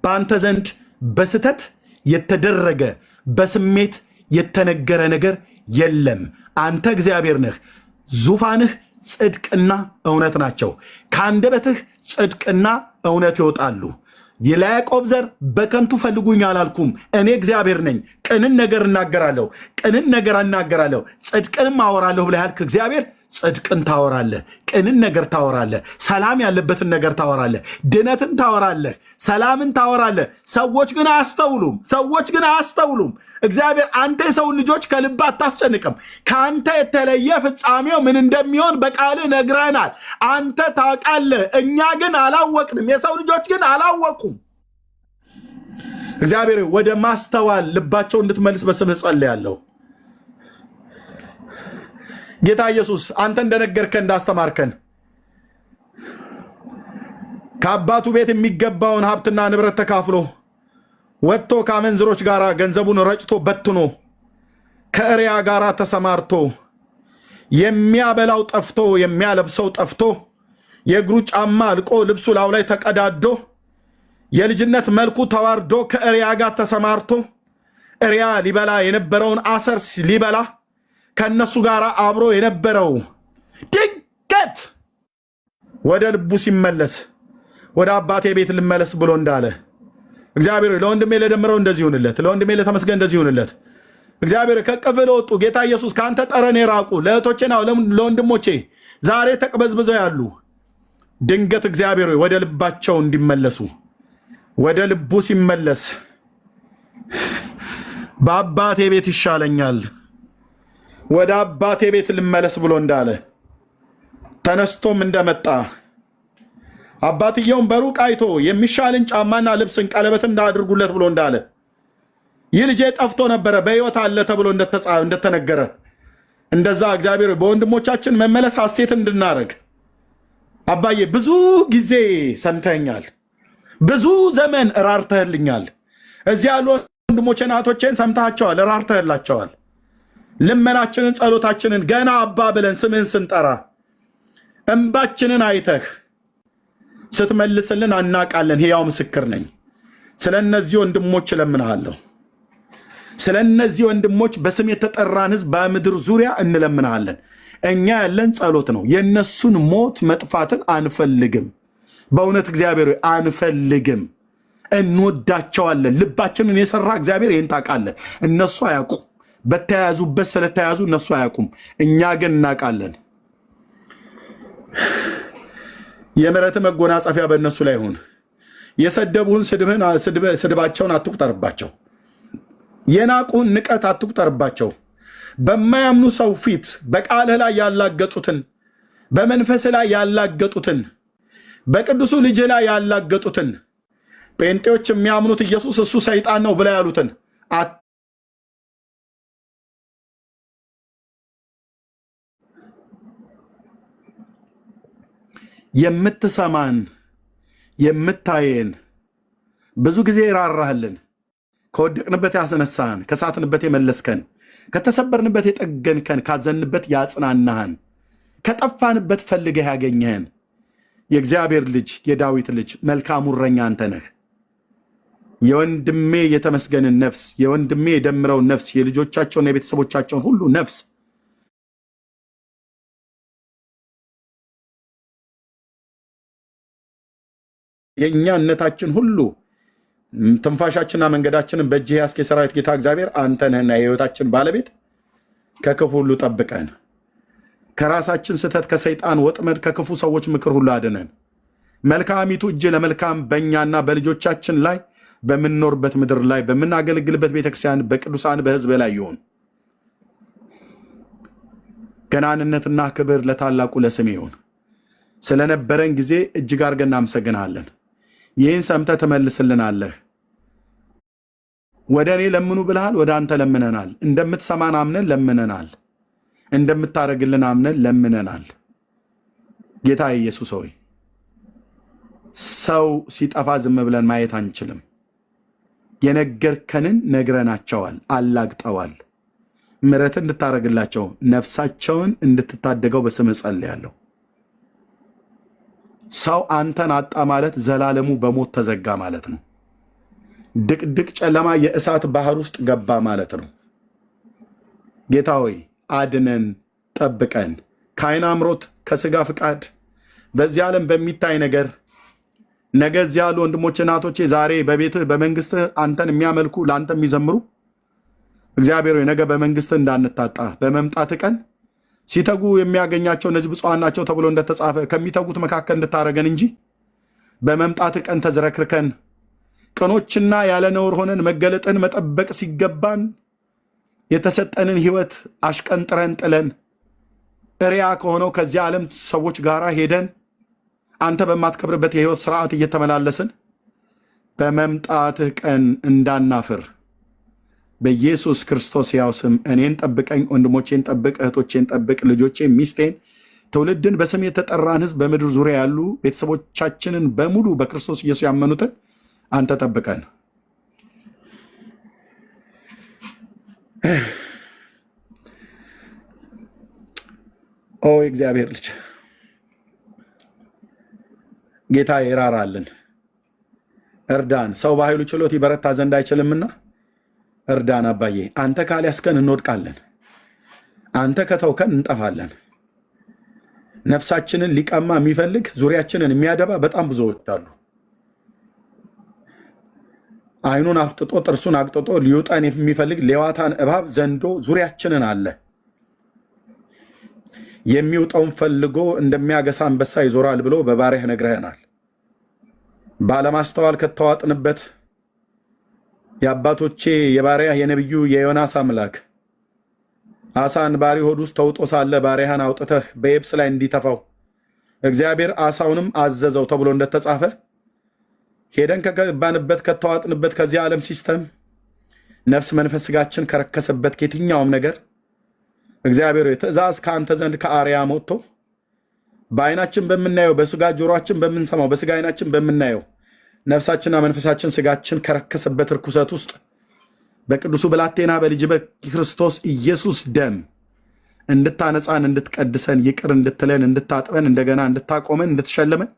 በአንተ ዘንድ በስተት የተደረገ በስሜት የተነገረ ነገር የለም። አንተ እግዚአብሔር ነህ። ዙፋንህ ጽድቅና እውነት ናቸው። ከአንደበትህ ጽድቅና እውነት ይወጣሉ። የያዕቆብ ዘር በከንቱ ፈልጉኝ አላልኩም፣ እኔ እግዚአብሔር ነኝ። ቅንን ነገር እናገራለሁ፣ ቅንን ነገር እናገራለሁ፣ ጽድቅንም አወራለሁ ብለህ ያልክ እግዚአብሔር ጽድቅን ታወራለህ፣ ቅንን ነገር ታወራለህ፣ ሰላም ያለበትን ነገር ታወራለህ፣ ድነትን ታወራለህ፣ ሰላምን ታወራለህ። ሰዎች ግን አያስተውሉም። ሰዎች ግን አያስተውሉም። እግዚአብሔር አንተ የሰውን ልጆች ከልብ አታስጨንቅም። ከአንተ የተለየ ፍጻሜው ምን እንደሚሆን በቃልህ ነግረናል። አንተ ታውቃለህ፣ እኛ ግን አላወቅንም። የሰው ልጆች ግን አላወቁም። እግዚአብሔር ወደ ማስተዋል ልባቸው እንድትመልስ በስምህ ጸልያለሁ። ጌታ ኢየሱስ አንተ እንደነገርከን እንዳስተማርከን ከአባቱ ቤት የሚገባውን ሀብትና ንብረት ተካፍሎ ወጥቶ ከአመንዝሮች ጋር ገንዘቡን ረጭቶ በትኖ ከእሪያ ጋር ተሰማርቶ የሚያበላው ጠፍቶ የሚያለብሰው ጠፍቶ የእግሩ ጫማ አልቆ ልብሱ ላዩ ላይ ተቀዳዶ የልጅነት መልኩ ተዋርዶ ከእሪያ ጋር ተሰማርቶ እሪያ ሊበላ የነበረውን አሰር ሊበላ ከነሱ ጋር አብሮ የነበረው ድንገት ወደ ልቡ ሲመለስ ወደ አባቴ ቤት ልመለስ ብሎ እንዳለ እግዚአብሔር ለወንድሜ ለደምረው እንደዚህ ይሁንለት፣ ለወንድሜ ለተመስገን እንደዚህ ይሁንለት። እግዚአብሔር ከቅፍ ለወጡ ጌታ ኢየሱስ ከአንተ ጠረን የራቁ ለእህቶቼና ለወንድሞቼ ዛሬ ተቅበዝብዘው ያሉ ድንገት እግዚአብሔር ወደ ልባቸው እንዲመለሱ ወደ ልቡ ሲመለስ በአባቴ ቤት ይሻለኛል ወደ አባቴ ቤት ልመለስ ብሎ እንዳለ ተነስቶም እንደመጣ አባትየውን በሩቅ አይቶ የሚሻልን ጫማና ልብስን ቀለበት እንዳድርጉለት ብሎ እንዳለ ይህ ልጄ ጠፍቶ ነበረ በሕይወት አለ ተብሎ እንደተነገረ እንደዛ እግዚአብሔር በወንድሞቻችን መመለስ ሐሴት እንድናረግ አባዬ ብዙ ጊዜ ሰምተኛል፣ ብዙ ዘመን ራርተህልኛል። እዚህ ያሉ ወንድሞቼና እህቶቼን ሰምታቸዋል፣ ራርተህላቸዋል። ልመናችንን ጸሎታችንን ገና አባ ብለን ስምህን ስንጠራ እንባችንን አይተህ ስትመልስልን አናቃለን። ሕያው ምስክር ነኝ። ስለ እነዚህ ወንድሞች እለምንሃለሁ። ስለ እነዚህ ወንድሞች በስም የተጠራን ሕዝብ በምድር ዙሪያ እንለምንሃለን። እኛ ያለን ጸሎት ነው። የእነሱን ሞት መጥፋትን አንፈልግም። በእውነት እግዚአብሔር አንፈልግም። እንወዳቸዋለን። ልባችንን የሰራ እግዚአብሔር ይህን ታውቃለህ። እነሱ አያውቁም። በተያያዙበት ስለተያዙ እነሱ አያውቁም። እኛ ግን እናውቃለን። የምሕረት መጎናጸፊያ በእነሱ ላይ ይሁን። የሰደቡህን ስድባቸውን አትቁጠርባቸው። የናቁህን ንቀት አትቁጠርባቸው። በማያምኑ ሰው ፊት በቃልህ ላይ ያላገጡትን፣ በመንፈስ ላይ ያላገጡትን፣ በቅዱሱ ልጅ ላይ ያላገጡትን ጴንጤዎች የሚያምኑት ኢየሱስ እሱ ሰይጣን ነው ብለው ያሉትን የምትሰማን የምታየን ብዙ ጊዜ ራራህልን፣ ከወደቅንበት ያስነሳን፣ ከሳትንበት የመለስከን፣ ከተሰበርንበት የጠገንከን፣ ካዘንበት ያጽናናህን ከጠፋንበት ፈልገህ ያገኘህን የእግዚአብሔር ልጅ የዳዊት ልጅ መልካሙ እረኛ አንተ ነህ። የወንድሜ የተመስገንን ነፍስ የወንድሜ የደምረውን ነፍስ የልጆቻቸውን የቤተሰቦቻቸውን ሁሉ ነፍስ የእኛነታችን ሁሉ ትንፋሻችንና መንገዳችንን በእጅህ ያስክ የሰራዊት ጌታ እግዚአብሔር አንተ ነህና የሕይወታችን ባለቤት ከክፉ ሁሉ ጠብቀን፣ ከራሳችን ስህተት፣ ከሰይጣን ወጥመድ፣ ከክፉ ሰዎች ምክር ሁሉ አድነን። መልካሚቱ እጅ ለመልካም በእኛና በልጆቻችን ላይ በምንኖርበት ምድር ላይ በምናገለግልበት ቤተክርስቲያን በቅዱሳን በሕዝብ ላይ ይሁን። ገናንነትና ክብር ለታላቁ ለስም ይሁን። ስለነበረን ጊዜ እጅግ አድርገን እናመሰግናለን። ይህን ሰምተህ ትመልስልናለህ። ወደ እኔ ለምኑ ብለሃል፣ ወደ አንተ ለምነናል። እንደምትሰማን አምነን ለምነናል። እንደምታደርግልን አምነን ለምነናል። ጌታ ኢየሱስ ሆይ ሰው ሲጠፋ ዝም ብለን ማየት አንችልም። የነገርከንን ነግረናቸዋል፣ አላግጠዋል። ምሕረት እንድታደርግላቸው ነፍሳቸውን እንድትታደገው በስምህ ጸልያለሁ። ሰው አንተን አጣ ማለት ዘላለሙ በሞት ተዘጋ ማለት ነው። ድቅድቅ ጨለማ የእሳት ባህር ውስጥ ገባ ማለት ነው። ጌታ ሆይ አድነን፣ ጠብቀን ከዓይን አምሮት ከስጋ ፍቃድ በዚህ ዓለም በሚታይ ነገር ነገ እዚህ ያሉ ወንድሞች እናቶቼ ዛሬ በቤትህ በመንግስትህ አንተን የሚያመልኩ ለአንተ የሚዘምሩ እግዚአብሔር ሆይ ነገ በመንግስትህ እንዳንታጣ በመምጣት ቀን ሲተጉ የሚያገኛቸው እነዚህ ብፁዓን ናቸው ተብሎ እንደተጻፈ ከሚተጉት መካከል እንድታረገን እንጂ በመምጣት ቀን ተዝረክርከን ቀኖችና ያለ ነውር ሆነን መገለጥን መጠበቅ ሲገባን የተሰጠንን ህይወት አሽቀንጥረን ጥለን እሪያ ከሆነው ከዚህ ዓለም ሰዎች ጋር ሄደን አንተ በማትከብርበት የህይወት ስርዓት እየተመላለስን በመምጣትህ ቀን እንዳናፍር በኢየሱስ ክርስቶስ ያው ስም እኔን ጠብቀኝ፣ ወንድሞቼን ጠብቅ፣ እህቶቼን ጠብቅ፣ ልጆቼን፣ ሚስቴን፣ ትውልድን በስም የተጠራን ህዝብ በምድር ዙሪያ ያሉ ቤተሰቦቻችንን በሙሉ በክርስቶስ ኢየሱስ ያመኑትን አንተ ጠብቀን። ኦ እግዚአብሔር ልጅ ጌታ ይራራልን፣ እርዳን። ሰው በኃይሉ ችሎት ይበረታ ዘንድ አይችልምና እርዳን አባዬ። አንተ ካልያዝከን እንወድቃለን፣ አንተ ከተውከን እንጠፋለን። ነፍሳችንን ሊቀማ የሚፈልግ ዙሪያችንን የሚያደባ በጣም ብዙዎች አሉ። አይኑን አፍጥጦ ጥርሱን አቅጥጦ ሊውጠን የሚፈልግ ሌዋታን እባብ ዘንዶ ዙሪያችንን አለ። የሚውጠውን ፈልጎ እንደሚያገሳ አንበሳ ይዞራል ብሎ በባሪያህ ነግረህናል። ባለማስተዋል ከተዋጥንበት የአባቶቼ የባሪያህ የነቢዩ የዮናስ አምላክ አሳን ባሪ ሆድ ውስጥ ተውጦ ሳለ ባሪያህን አውጥተህ በየብስ ላይ እንዲተፋው እግዚአብሔር አሳውንም አዘዘው ተብሎ እንደተጻፈ ሄደን ከገባንበት ከተዋጥንበት ከዚህ ዓለም ሲስተም ነፍስ መንፈስ ስጋችን ከረከሰበት ከየትኛውም ነገር እግዚአብሔር ትእዛዝ ከአንተ ዘንድ ከአርያም ወጥቶ በአይናችን በምናየው በስጋ ጆሮአችን በምንሰማው በስጋ አይናችን በምናየው ነፍሳችንና መንፈሳችን ስጋችን ከረከሰበት ርኩሰት ውስጥ በቅዱሱ ብላቴና በልጅ በክርስቶስ ኢየሱስ ደም እንድታነጻን፣ እንድትቀድሰን፣ ይቅር እንድትለን፣ እንድታጥበን፣ እንደገና እንድታቆመን፣ እንድትሸልመን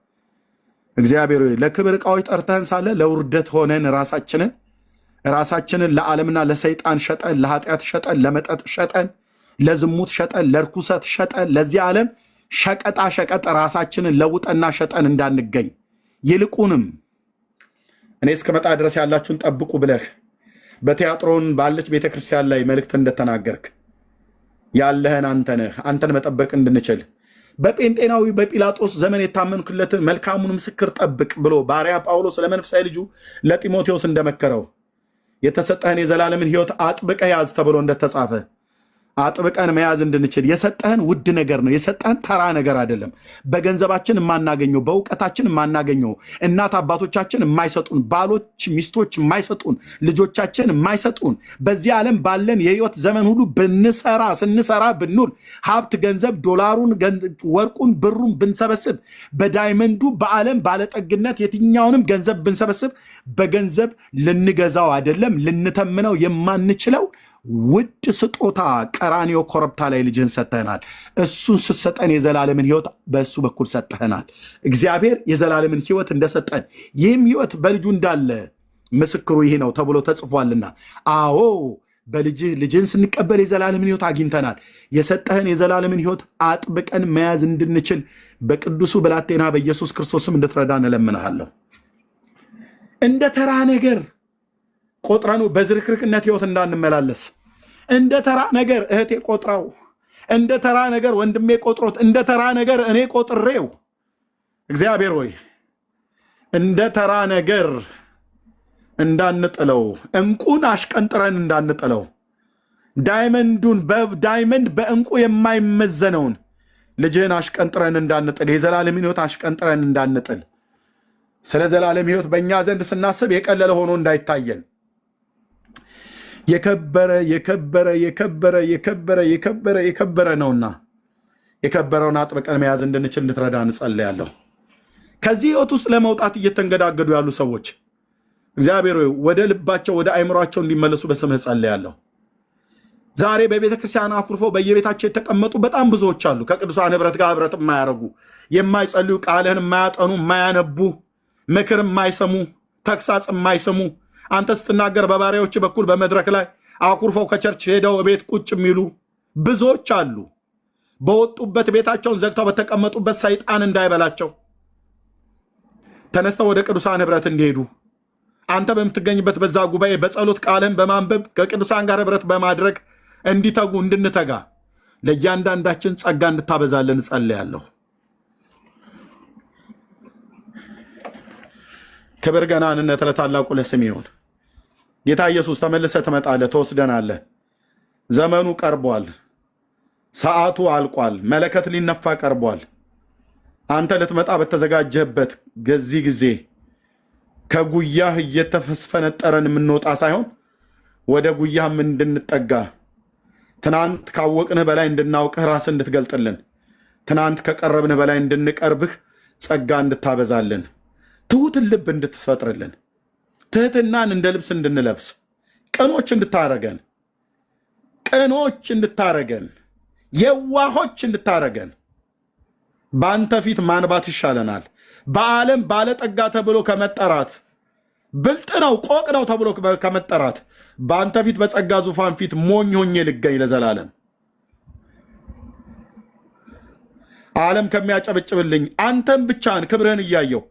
እግዚአብሔር ለክብር ዕቃዎች ጠርተን ሳለ ለውርደት ሆነን ራሳችንን ለዓለምና ለሰይጣን ሸጠን፣ ለኃጢአት ሸጠን፣ ለመጠጥ ሸጠን፣ ለዝሙት ሸጠን፣ ለርኩሰት ሸጠን፣ ለዚህ ዓለም ሸቀጣ ሸቀጥ ራሳችንን ለውጠና ሸጠን እንዳንገኝ ይልቁንም እኔ እስከመጣ ድረስ ያላችሁን ጠብቁ ብለህ በቲያጥሮን ባለች ቤተክርስቲያን ላይ መልእክት እንደተናገርክ ያለህን አንተ ነህ። አንተን መጠበቅ እንድንችል በጴንጤናዊ በጲላጦስ ዘመን የታመንክለትን መልካሙን ምስክር ጠብቅ ብሎ ባሪያ ጳውሎስ ለመንፈሳዊ ልጁ ለጢሞቴዎስ እንደመከረው የተሰጠህን የዘላለምን ሕይወት አጥብቀህ ያዝ ተብሎ እንደተጻፈ አጥብቀን መያዝ እንድንችል የሰጠህን ውድ ነገር ነው። የሰጠህን ተራ ነገር አይደለም። በገንዘባችን የማናገኘው፣ በእውቀታችን የማናገኘው፣ እናት አባቶቻችን የማይሰጡን፣ ባሎች ሚስቶች የማይሰጡን፣ ልጆቻችን የማይሰጡን፣ በዚህ ዓለም ባለን የህይወት ዘመን ሁሉ ስንሰራ ብንውል ሀብት፣ ገንዘብ፣ ዶላሩን፣ ወርቁን፣ ብሩን ብንሰበስብ በዳይመንዱ በዓለም ባለጠግነት የትኛውንም ገንዘብ ብንሰበስብ በገንዘብ ልንገዛው አይደለም ልንተምነው የማንችለው ውድ ስጦታ ቀራንዮ ኮረብታ ላይ ልጅህን ሰጥተናል። እሱን ስትሰጠን የዘላለምን ሕይወት በእሱ በኩል ሰጥተናል። እግዚአብሔር የዘላለምን ሕይወት እንደሰጠን ይህም ሕይወት በልጁ እንዳለ ምስክሩ ይህ ነው ተብሎ ተጽፏልና፣ አዎ ልጅህን ስንቀበል የዘላለምን ሕይወት አግኝተናል። የሰጠህን የዘላለምን ሕይወት አጥብቀን መያዝ እንድንችል በቅዱሱ ብላቴና በኢየሱስ ክርስቶስም እንድትረዳን እለምንሃለሁ። እንደ ተራ ነገር ቆጥረኑ በዝርክርክነት ሕይወት እንዳንመላለስ፣ እንደ ተራ ነገር እህቴ ቆጥራው፣ እንደ ተራ ነገር ወንድሜ ቆጥሮት፣ እንደ ተራ ነገር እኔ ቆጥሬው፣ እግዚአብሔር ሆይ እንደ ተራ ነገር እንዳንጥለው፣ እንቁን አሽቀንጥረን እንዳንጥለው፣ ዳይመንድ በእንቁ የማይመዘነውን ልጅህን አሽቀንጥረን እንዳንጥል፣ የዘላለም ሕይወት አሽቀንጥረን እንዳንጥል፣ ስለ ዘላለም ሕይወት በእኛ ዘንድ ስናስብ የቀለለ ሆኖ እንዳይታየን የከበረ የከበረ የከበረ የከበረ የከበረ የከበረ ነውና የከበረውን አጥብቀን መያዝ እንድንችል እንድትረዳ እንጸልያለሁ። ከዚህ ሕይወት ውስጥ ለመውጣት እየተንገዳገዱ ያሉ ሰዎች እግዚአብሔር ወደ ልባቸው ወደ አይምሯቸው እንዲመለሱ በስምህ ጸልያለሁ። ዛሬ በቤተ ክርስቲያን አኩርፈው በየቤታቸው የተቀመጡ በጣም ብዙዎች አሉ። ከቅዱሳን ህብረት ጋር ህብረት የማያደርጉ፣ የማይጸልዩ፣ ቃልህን የማያጠኑ፣ የማያነቡ፣ ምክር የማይሰሙ፣ ተግሳጽ የማይሰሙ፣ አንተ ስትናገር በባሪያዎች በኩል በመድረክ ላይ አኩርፈው ከቸርች ሄደው ቤት ቁጭ የሚሉ ብዙዎች አሉ። በወጡበት ቤታቸውን ዘግተው በተቀመጡበት ሰይጣን እንዳይበላቸው ተነስተው ወደ ቅዱሳን ህብረት እንዲሄዱ አንተ በምትገኝበት በዛ ጉባኤ በጸሎት ቃልን በማንበብ ከቅዱሳን ጋር ህብረት በማድረግ እንዲተጉ እንድንተጋ ለእያንዳንዳችን ጸጋ እንድታበዛለን እጸልያለሁ። ክብር ገናንነት ለታላቁ ለስም ይሁን። ጌታ ኢየሱስ ተመልሰህ ትመጣለህ፣ ትወስደናለህ። ዘመኑ ቀርቧል፣ ሰዓቱ አልቋል፣ መለከት ሊነፋ ቀርቧል። አንተ ልትመጣ በተዘጋጀህበት ገዚህ ጊዜ ከጉያህ እየተፈነጠረን የምንወጣ ሳይሆን ወደ ጉያህም እንድንጠጋ ትናንት ካወቅንህ በላይ እንድናውቅህ ራስህ እንድትገልጥልን፣ ትናንት ከቀረብንህ በላይ እንድንቀርብህ ጸጋ እንድታበዛልን፣ ትሁትን ልብ እንድትፈጥርልን፣ ትህትናን እንደ ልብስ እንድንለብስ፣ ቅኖች እንድታረገን፣ የዋሆች እንድታረገን። በአንተ ፊት ማንባት ይሻለናል። በዓለም ባለጠጋ ተብሎ ከመጠራት፣ ብልጥ ነው ቆቅ ነው ተብሎ ከመጠራት በአንተ ፊት በጸጋ ዙፋን ፊት ሞኝ ሆኜ ልገኝ ለዘላለም። ዓለም ከሚያጨበጭብልኝ አንተም ብቻን ክብርህን እያየው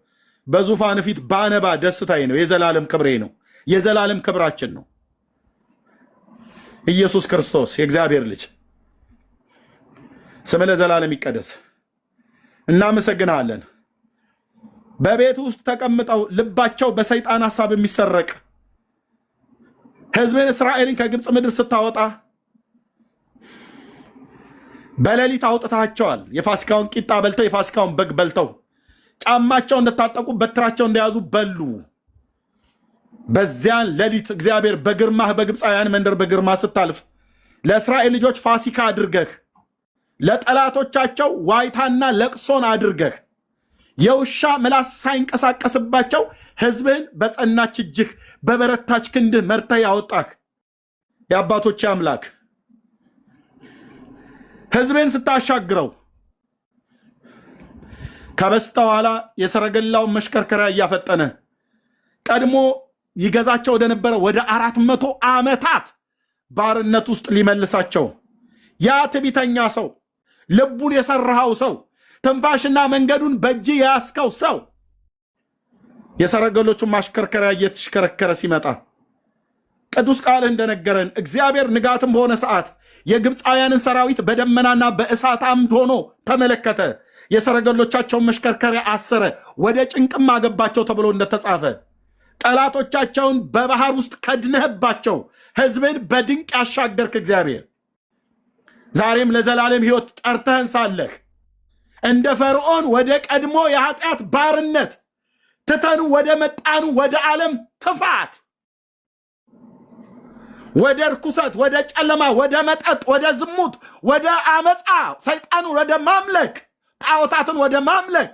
በዙፋን ፊት ባነባ ደስታዬ ነው። የዘላለም ክብሬ ነው። የዘላለም ክብራችን ነው። ኢየሱስ ክርስቶስ የእግዚአብሔር ልጅ ስም ለዘላለም ይቀደስ። እናመሰግናለን። በቤት ውስጥ ተቀምጠው ልባቸው በሰይጣን ሐሳብ የሚሰረቅ ሕዝብን እስራኤልን ከግብፅ ምድር ስታወጣ በሌሊት አውጥታቸዋል። የፋሲካውን ቂጣ በልተው የፋሲካውን በግ በልተው ጫማቸው እንደታጠቁ በትራቸው እንደያዙ በሉ። በዚያን ሌሊት እግዚአብሔር በግርማህ በግብፃውያን መንደር በግርማ ስታልፍ ለእስራኤል ልጆች ፋሲካ አድርገህ ለጠላቶቻቸው ዋይታና ለቅሶን አድርገህ የውሻ ምላስ ሳይንቀሳቀስባቸው ሕዝብህን በጸናች እጅህ በበረታች ክንድህ መርተህ ያወጣህ የአባቶች አምላክ ሕዝብህን ስታሻግረው ከበስተኋላ የሰረገላውን መሽከርከሪያ እያፈጠነ ቀድሞ ይገዛቸው ወደነበረ ወደ 400 ዓመታት ባርነት ውስጥ ሊመልሳቸው ያ ትዕቢተኛ ሰው፣ ልቡን የሰራኸው ሰው፣ ትንፋሽና መንገዱን በእጅ የያዝከው ሰው የሰረገሎቹን ማሽከርከሪያ እየተሽከረከረ ሲመጣ ቅዱስ ቃል እንደነገረን እግዚአብሔር ንጋትም በሆነ ሰዓት የግብፃውያንን ሰራዊት በደመናና በእሳት አምድ ሆኖ ተመለከተ። የሰረገሎቻቸውን መሽከርከሪያ አሰረ፣ ወደ ጭንቅም አገባቸው ተብሎ እንደተጻፈ ጠላቶቻቸውን በባህር ውስጥ ከድነህባቸው ሕዝብን በድንቅ ያሻገርክ እግዚአብሔር ዛሬም ለዘላለም ሕይወት ጠርተህን ሳለህ እንደ ፈርዖን ወደ ቀድሞ የኃጢአት ባርነት ትተኑ ወደ መጣኑ ወደ ዓለም ትፋት፣ ወደ ርኩሰት፣ ወደ ጨለማ፣ ወደ መጠጥ፣ ወደ ዝሙት፣ ወደ አመፃ፣ ሰይጣኑ ወደ ማምለክ፣ ጣዖታትን ወደ ማምለክ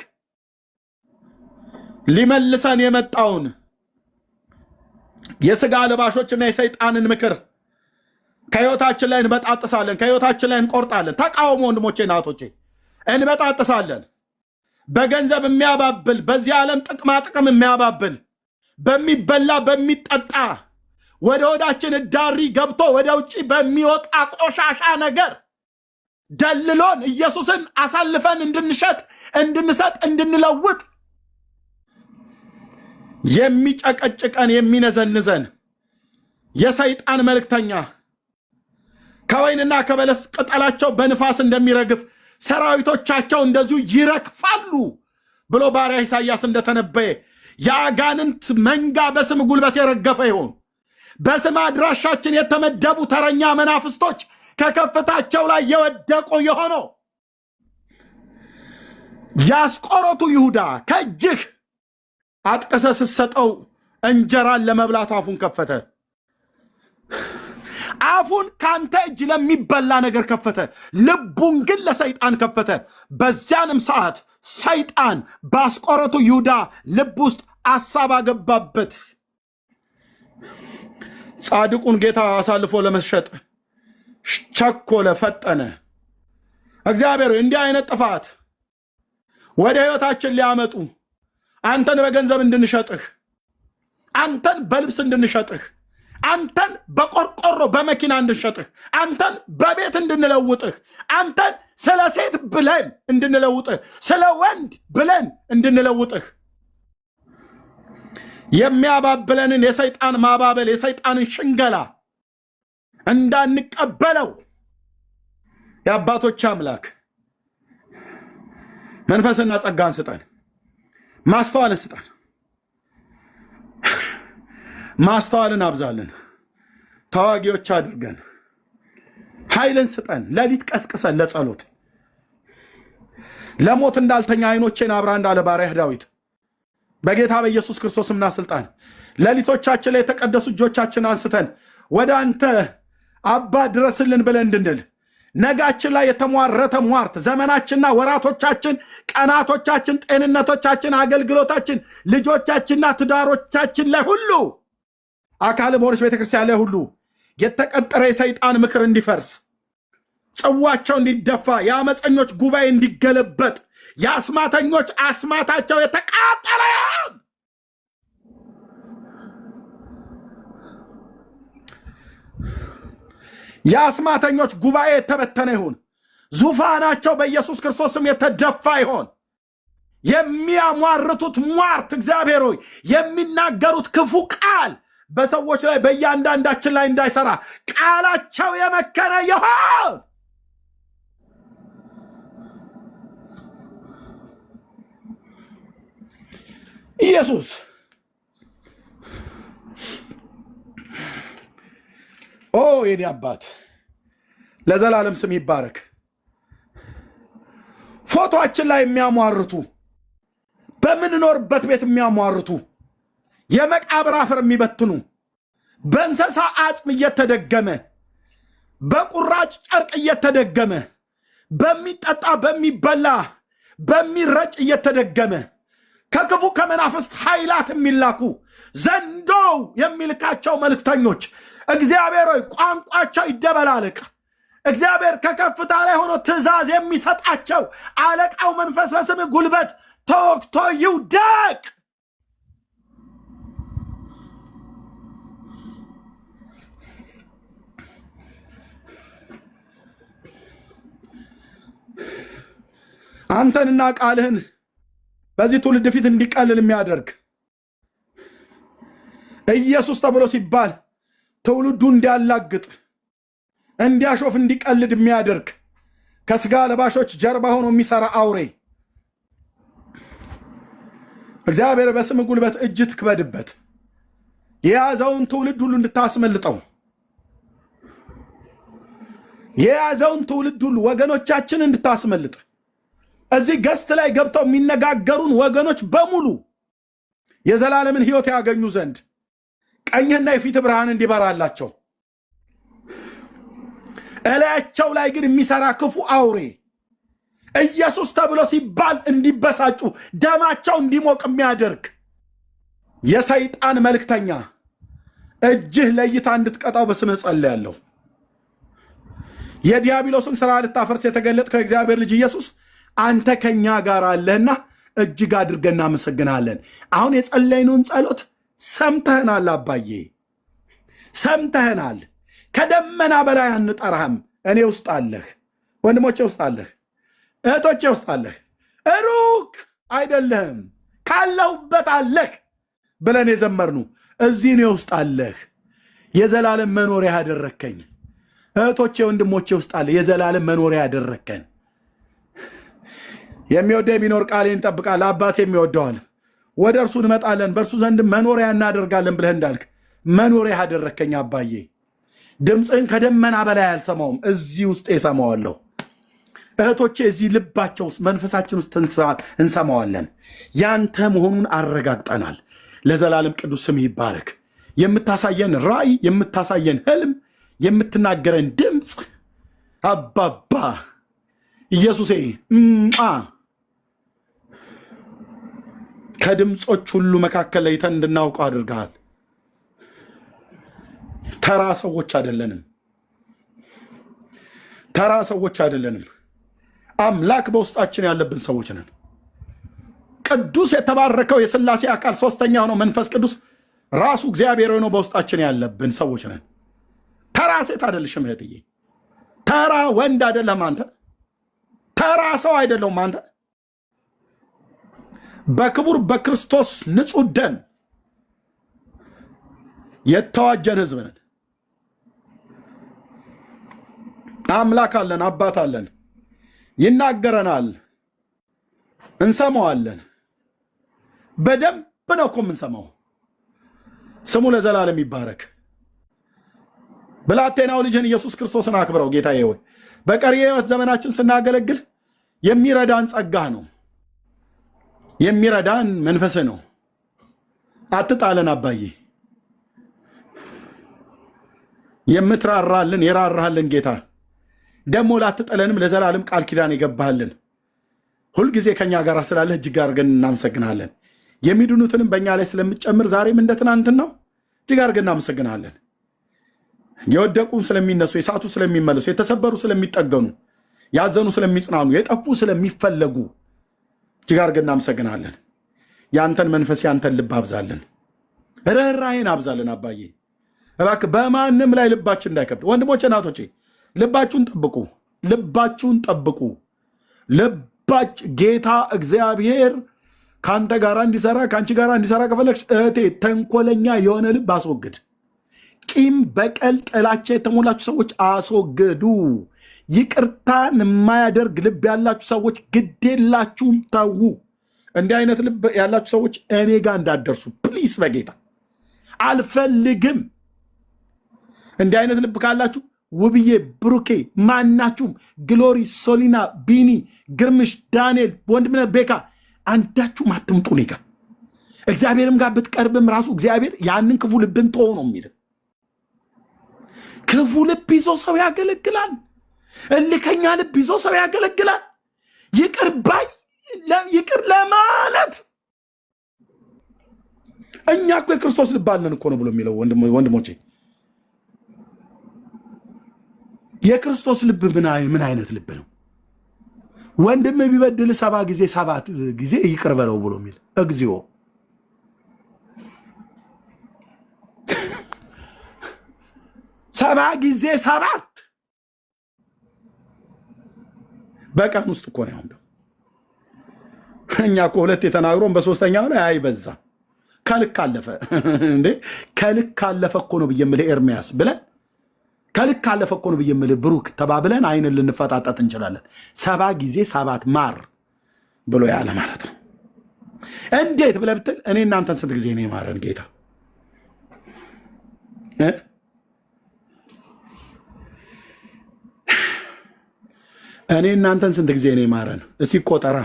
ሊመልሰን የመጣውን የሥጋ ለባሾችና የሰይጣንን ምክር ከህይወታችን ላይ እንበጣጥሳለን፣ ከህይወታችን ላይ እንቆርጣለን። ተቃውሞ ወንድሞቼ ናቶቼ፣ እንበጣጥሳለን። በገንዘብ የሚያባብል በዚህ ዓለም ጥቅማ ጥቅም የሚያባብል በሚበላ በሚጠጣ ወደ ሆዳችን ዳሪ ገብቶ ወደ ውጭ በሚወጣ ቆሻሻ ነገር ደልሎን ኢየሱስን አሳልፈን እንድንሸጥ እንድንሰጥ እንድንለውጥ የሚጨቀጭቀን የሚነዘንዘን የሰይጣን መልእክተኛ ከወይንና ከበለስ ቅጠላቸው በንፋስ እንደሚረግፍ ሰራዊቶቻቸው እንደዚሁ ይረግፋሉ ብሎ ባሪያ ኢሳይያስ እንደተነበየ የአጋንንት መንጋ በስም ጉልበት የረገፈ ይሆን። በስም አድራሻችን የተመደቡ ተረኛ መናፍስቶች ከከፍታቸው ላይ የወደቁ የሆነው ያስቆሮቱ ይሁዳ ከእጅህ አጥቀሰ ስትሰጠው እንጀራን ለመብላት አፉን ከፈተ። አፉን ካንተ እጅ ለሚበላ ነገር ከፈተ፣ ልቡን ግን ለሰይጣን ከፈተ። በዚያንም ሰዓት ሰይጣን በአስቆሮቱ ይሁዳ ልብ ውስጥ አሳብ አገባበት። ጻድቁን ጌታ አሳልፎ ለመሸጥ ቸኮለ፣ ፈጠነ። እግዚአብሔር እንዲህ አይነት ጥፋት ወደ ህይወታችን ሊያመጡ አንተን በገንዘብ እንድንሸጥህ፣ አንተን በልብስ እንድንሸጥህ፣ አንተን በቆርቆሮ በመኪና እንድንሸጥህ፣ አንተን በቤት እንድንለውጥህ፣ አንተን ስለ ሴት ብለን እንድንለውጥህ፣ ስለ ወንድ ብለን እንድንለውጥህ የሚያባብለንን የሰይጣን ማባበል የሰይጣንን ሽንገላ እንዳንቀበለው የአባቶች አምላክ መንፈስና ጸጋን ስጠን፣ ማስተዋልን ስጠን፣ ማስተዋልን አብዛልን፣ ተዋጊዎች አድርገን፣ ኃይልን ስጠን፣ ሌሊት ቀስቅሰን ለጸሎት ለሞት እንዳልተኛ አይኖቼን አብራ እንዳለ ባሪያህ ዳዊት በጌታ በኢየሱስ ክርስቶስና ስልጣን ሌሊቶቻችን ላይ የተቀደሱ እጆቻችን አንስተን ወደ አንተ አባ ድረስልን ብለን እንድንል ነጋችን ላይ የተሟረተ ሟርት ዘመናችንና ወራቶቻችን፣ ቀናቶቻችን፣ ጤንነቶቻችን፣ አገልግሎታችን፣ ልጆቻችንና ትዳሮቻችን ላይ ሁሉ አካል በሆነች ቤተክርስቲያን ላይ ሁሉ የተቀጠረ የሰይጣን ምክር እንዲፈርስ፣ ጽዋቸው እንዲደፋ፣ የአመፀኞች ጉባኤ እንዲገለበጥ፣ የአስማተኞች አስማታቸው የተቃጠለ ይሁን። የአስማተኞች ጉባኤ የተበተነ ይሁን። ዙፋናቸው በኢየሱስ ክርስቶስም የተደፋ ይሆን። የሚያሟርቱት ሟርት እግዚአብሔር ሆይ የሚናገሩት ክፉ ቃል በሰዎች ላይ በእያንዳንዳችን ላይ እንዳይሰራ ቃላቸው የመከረ ይሆን። ኢየሱስ ኦ የኔ አባት ለዘላለም ስም ይባረክ። ፎቶአችን ላይ የሚያሟርቱ በምንኖርበት ቤት የሚያሟርቱ የመቃብር አፈር የሚበትኑ በእንስሳ አጽም እየተደገመ በቁራጭ ጨርቅ እየተደገመ በሚጠጣ በሚበላ በሚረጭ እየተደገመ ከክፉ ከመናፍስት ኃይላት የሚላኩ ዘንዶው የሚልካቸው መልእክተኞች እግዚአብሔር ሆይ ቋንቋቸው ይደበላልቅ። እግዚአብሔር ከከፍታ ላይ ሆኖ ትእዛዝ የሚሰጣቸው አለቃው መንፈስ በስም ጉልበት ተወግቶ ይውደቅ። አንተንና ቃልህን በዚህ ትውልድ ፊት እንዲቀልል የሚያደርግ ኢየሱስ ተብሎ ሲባል ትውልዱ እንዲያላግጥ እንዲያሾፍ እንዲቀልድ የሚያደርግ ከስጋ ለባሾች ጀርባ ሆኖ የሚሰራ አውሬ እግዚአብሔር በስም ጉልበት እጅ ትክበድበት። የያዘውን ትውልድ ሁሉ እንድታስመልጠው፣ የያዘውን ትውልድ ሁሉ ወገኖቻችን እንድታስመልጥ፣ እዚህ ገስት ላይ ገብተው የሚነጋገሩን ወገኖች በሙሉ የዘላለምን ሕይወት ያገኙ ዘንድ ቀኝህና የፊት ብርሃን እንዲበራላቸው፣ እላያቸው ላይ ግን የሚሰራ ክፉ አውሬ ኢየሱስ ተብሎ ሲባል እንዲበሳጩ ደማቸው እንዲሞቅ የሚያደርግ የሰይጣን መልእክተኛ እጅህ ለይታ እንድትቀጣው በስምህ ጸልያለሁ። የዲያብሎስን ስራ ልታፈርስ የተገለጥከው እግዚአብሔር ልጅ ኢየሱስ አንተ ከኛ ጋር አለህና እጅግ አድርገን እናመሰግናለን። አሁን የጸለይነውን ጸሎት ሰምተህናል አባዬ፣ ሰምተህናል። ከደመና በላይ አንጠራህም። እኔ ውስጥ አለህ፣ ወንድሞቼ ውስጥ አለህ፣ እህቶቼ ውስጥ አለህ። ሩቅ አይደለህም፣ ካለሁበት አለህ ብለን የዘመርኑ እዚህ እኔ ውስጥ አለህ። የዘላለም መኖሪያ ያደረከኝ እህቶቼ ወንድሞቼ ውስጥ አለ። የዘላለም መኖሪያ ያደረከን የሚወደ የሚኖር ቃሌን ይጠብቃል፣ አባቴ የሚወደዋል፣ ወደ እርሱ እንመጣለን፣ በእርሱ ዘንድ መኖሪያ እናደርጋለን ብለህ እንዳልክ መኖሪያ ያደረከኝ አባዬ፣ ድምፅህን ከደመና በላይ አልሰማውም፣ እዚህ ውስጥ እሰማዋለሁ። እህቶቼ እዚህ ልባቸው ውስጥ መንፈሳችን ውስጥ እንሰማዋለን። ያንተ መሆኑን አረጋግጠናል። ለዘላለም ቅዱስ ስም ይባረክ። የምታሳየን ራእይ፣ የምታሳየን ህልም፣ የምትናገረን ድምፅ አባባ ኢየሱሴ ከድምፆች ሁሉ መካከል ለይተን እንድናውቀው አድርገሃል። ተራ ሰዎች አይደለንም፣ ተራ ሰዎች አይደለንም። አምላክ በውስጣችን ያለብን ሰዎች ነን። ቅዱስ የተባረከው የሥላሴ አካል ሶስተኛ ሆነው መንፈስ ቅዱስ ራሱ እግዚአብሔር ሆኖ በውስጣችን ያለብን ሰዎች ነን። ተራ ሴት አይደለሽም እህትዬ፣ ተራ ወንድ አይደለም አንተ፣ ተራ ሰው አይደለም አንተ። በክቡር በክርስቶስ ንጹሕ ደም የተዋጀን ህዝብ ነን። አምላክ አለን፣ አባት አለን፣ ይናገረናል፣ እንሰማዋለን። በደንብ ነው እኮ የምንሰማው። ስሙ ለዘላለም ይባረክ። ብላቴናው ልጅን ኢየሱስ ክርስቶስን አክብረው። ጌታዬ ሆይ በቀሪ የህይወት ዘመናችን ስናገለግል የሚረዳን ጸጋህ ነው፣ የሚረዳን መንፈስህ ነው። አትጣለን አባዬ፣ የምትራራልን የራራሃልን ጌታ ደግሞ ላትጠለንም ለዘላለም ቃል ኪዳን የገባህልን ሁልጊዜ ከኛ ጋር ስላለህ እጅግ አድርገን እናመሰግናለን። የሚድኑትንም በእኛ ላይ ስለምትጨምር ዛሬም እንደ ትናንትን ነው። እጅግ አድርገን እናመሰግናለን። የወደቁ ስለሚነሱ፣ የሳቱ ስለሚመለሱ፣ የተሰበሩ ስለሚጠገኑ፣ ያዘኑ ስለሚጽናኑ፣ የጠፉ ስለሚፈለጉ እጅግ አድርገን እናመሰግናለን። ያንተን መንፈስ ያንተን ልብ አብዛልን፣ ርኅራኄን አብዛልን። አባዬ እባክህ በማንም ላይ ልባችን እንዳይከብድ። ወንድሞቼ እናቶቼ ልባችሁን ጠብቁ፣ ልባችሁን ጠብቁ። ጌታ እግዚአብሔር ከአንተ ጋር እንዲሰራ ከአንቺ ጋር እንዲሰራ ከፈለግሽ እህቴ ተንኮለኛ የሆነ ልብ አስወግድ። ቂም፣ በቀል፣ ጥላቻ የተሞላችሁ ሰዎች አስወግዱ። ይቅርታን የማያደርግ ልብ ያላችሁ ሰዎች ግዴላችሁም ተዉ። እንዲህ አይነት ልብ ያላችሁ ሰዎች እኔ ጋር እንዳደርሱ ፕሊስ፣ በጌታ አልፈልግም። እንዲህ አይነት ልብ ካላችሁ ውብዬ፣ ብሩኬ፣ ማናችሁም፣ ግሎሪ፣ ሶሊና፣ ቢኒ፣ ግርምሽ፣ ዳንኤል፣ ወንድምነት፣ ቤካ አንዳችሁም አትምጡ እኔ ጋር። እግዚአብሔርም ጋር ብትቀርብም ራሱ እግዚአብሔር ያንን ክፉ ልብን ተወው ነው የሚል። ክፉ ልብ ይዞ ሰው ያገለግላል። እልከኛ ልብ ይዞ ሰው ያገለግላል። ይቅር ባይ ይቅር ለማለት እኛ እኮ የክርስቶስ ልብ አለን እኮ ነው ብሎ የሚለው ወንድሞቼ። የክርስቶስ ልብ ምን አይነት ልብ ነው? ወንድም ቢበድል 7 ጊዜ 7 ጊዜ ይቅር በለው ብሎ የሚል እግዚኦ። ሰባ ጊዜ 7 በቀን ውስጥ እኮ ነው። እኛ እኮ 2 የተናግሮን በ3ኛው ላይ አይበዛ ከልክ አለፈ እንዴ? ከልክ አለፈ እኮ ነው ብዬ የምልህ ኤርሚያስ ብለን ከልክ አለፈ እኮ ነው ብዬ የምልህ ብሩክ ተባብለን አይንን ልንፈጣጠጥ እንችላለን። 7 ጊዜ 7 ማር ብሎ ያለ ማለት ነው። እንዴት ብለህ ብትል እኔ እናንተን ስንት ጊዜ ነው የማረን ጌታ? እኔ እናንተን ስንት ጊዜ ነው የማረን? እስቲ ይቆጠራ፣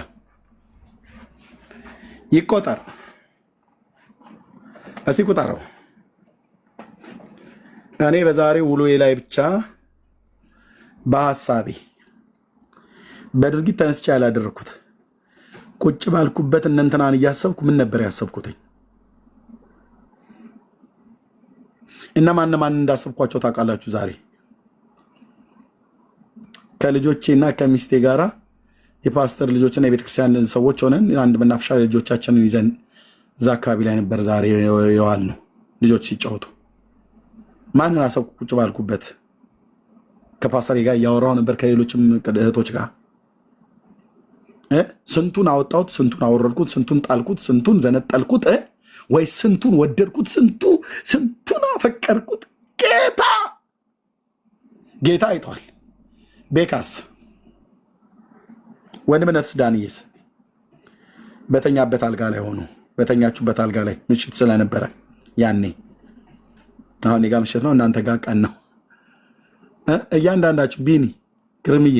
ይቆጠር፣ እስቲ ቁጠረው። እኔ በዛሬው ውሎዬ ላይ ብቻ በሐሳቤ በድርጊት ተነስቼ ያላደረኩት ቁጭ ባልኩበት እነንትናን እያሰብኩ ምን ነበር ያሰብኩትኝ? እነማን እንዳሰብኳቸው ታውቃላችሁ? ዛሬ ከልጆቼና ከሚስቴ ጋራ የፓስተር ልጆችና የቤተክርስቲያን ሰዎች ሆነን አንድ መናፈሻ ልጆቻችንን ይዘን እዛ አካባቢ ላይ ነበር ዛሬ የዋል ነው። ልጆች ሲጫወቱ ማንን አሰብኩ? ቁጭ ባልኩበት ከፓስተር ጋር እያወራሁ ነበር፣ ከሌሎችም እህቶች ጋር። ስንቱን አወጣሁት፣ ስንቱን አወረድኩት፣ ስንቱን ጣልኩት፣ ስንቱን ዘነጠልኩት፣ ወይ ስንቱን ወደድኩት፣ ስንቱን አፈቀርኩት። ጌታ አይቷል። ቤካስ ወንድምነትስ ዳንኤስ በተኛበት አልጋ ላይ ሆኖ በተኛችሁበት አልጋ ላይ ምሽት ስለነበረ ያኔ፣ አሁን እኔ ጋር ምሽት ነው፣ እናንተ ጋር ቀን ነው። እያንዳንዳችሁ ቢኒ ግርምዬ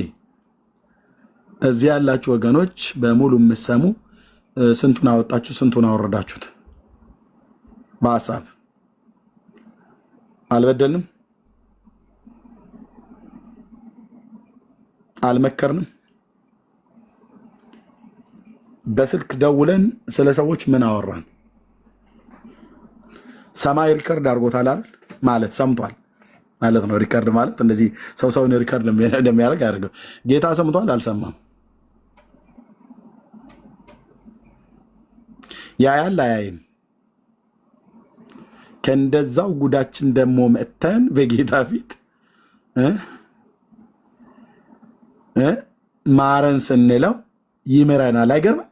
እዚህ ያላችሁ ወገኖች በሙሉ የምትሰሙ ስንቱን አወጣችሁ፣ ስንቱን አወረዳችሁት? በሀሳብ አልበደልንም፣ አልመከርንም። በስልክ ደውለን ስለ ሰዎች ምን አወራን? ሰማይ ሪከርድ አድርጎታል አይደል? ማለት ሰምቷል ማለት ነው። ሪከርድ ማለት እንደዚህ ሰውን ሪከርድ እንደሚያደርግ ያደርገው። ጌታ ሰምቷል? አልሰማም? ያያል አያይም? ከእንደዛው ጉዳችን ደግሞ መጥተን በጌታ ፊት ማረን ስንለው ይምረናል። አይገርምም?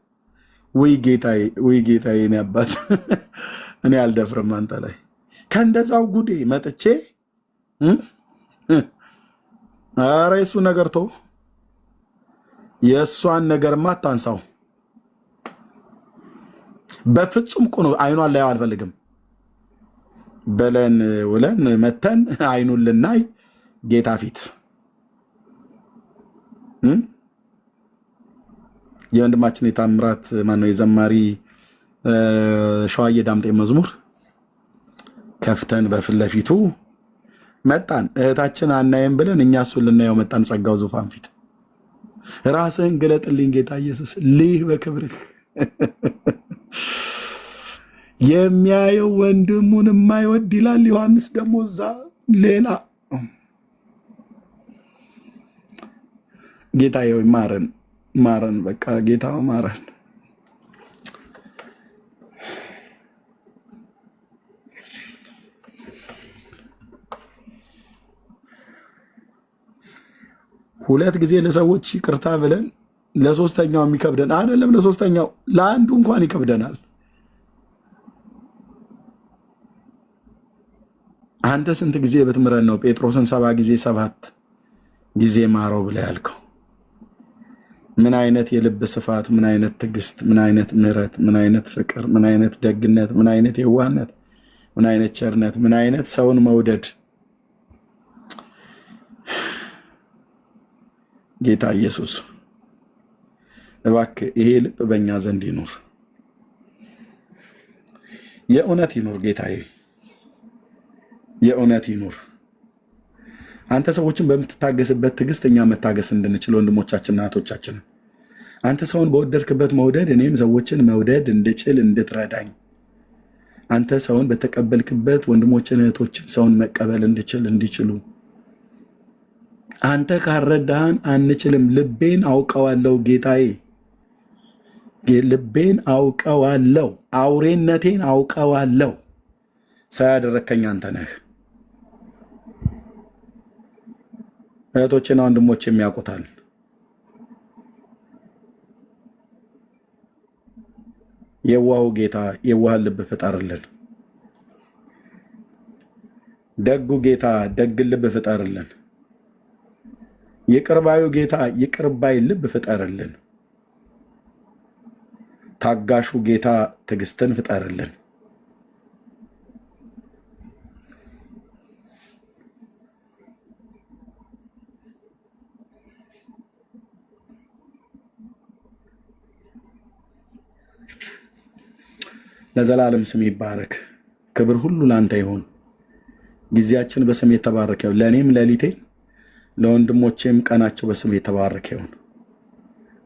ወይ ጌታዬ እኔ አባት እኔ አልደፍርም አንተ ላይ። ከእንደዛው ጉዴ መጥቼ ኧረ የእሱ ነገር ቶ የእሷን ነገርማ አታንሳው። በፍጹም እኮ ነው። አይኗን ላይ አልፈልግም በለን ውለን መተን አይኑን ልናይ ጌታ ፊት የወንድማችን የታምራት ማነው የዘማሪ ሸዋዬ ዳምጤ መዝሙር ከፍተን በፊት ለፊቱ መጣን። እህታችን አናየም ብለን እኛ እሱን ልናየው መጣን። ጸጋው ዙፋን ፊት ራስህን ግለጥልኝ ጌታ ኢየሱስ ልይህ በክብርህ። የሚያየው ወንድሙን የማይወድ ይላል ዮሐንስ። ደግሞ እዛ ሌላ ጌታ ሆይ ማረን፣ በቃ ጌታ ማረን። ሁለት ጊዜ ለሰዎች ይቅርታ ብለን ለሶስተኛው የሚከብደን አይደለም። ለሶስተኛው ለአንዱ እንኳን ይከብደናል። አንተ ስንት ጊዜ ብትምረን ነው ጴጥሮስን 7 ጊዜ 7 ጊዜ ማረው ብለህ ያልከው? ምን አይነት የልብ ስፋት፣ ምን አይነት ትዕግስት፣ ምን አይነት ምሕረት፣ ምን አይነት ፍቅር፣ ምን አይነት ደግነት፣ ምን አይነት የዋህነት፣ ምን አይነት ቸርነት፣ ምን አይነት ሰውን መውደድ። ጌታ ኢየሱስ እባክህ ይሄ ልብ በእኛ ዘንድ ይኑር፣ የእውነት ይኑር። ጌታዬ የእውነት ይኑር። አንተ ሰዎችን በምትታገስበት ትዕግስት እኛ መታገስ እንድንችል ወንድሞቻችንና እህቶቻችንን አንተ ሰውን በወደድክበት መውደድ እኔም ሰዎችን መውደድ እንድችል እንድትረዳኝ፣ አንተ ሰውን በተቀበልክበት ወንድሞችን እህቶችን ሰውን መቀበል እንዲችሉ አንተ ካረዳህን አንችልም። ልቤን አውቀዋለሁ ጌታዬ፣ ልቤን አውቀዋለሁ፣ አውሬነቴን አውቀዋለሁ። ሳያደረከኝ አንተ ነህ። እህቶቼና ወንድሞች የሚያውቁታል። የዋሁ ጌታ የዋህን ልብ ፍጠርልን። ደጉ ጌታ ደግን ልብ ፍጠርልን። ይቅርባዩ ጌታ ይቅርባይ ልብ ፍጠርልን። ታጋሹ ጌታ ትዕግስትን ፍጠርልን። ለዘላለም ስም ይባረክ። ክብር ሁሉ ላንተ ይሁን። ጊዜያችን በስም የተባረከ ይሁን። ለእኔም ሌሊቴን ለወንድሞቼም ቀናቸው በስም የተባረከ ይሁን።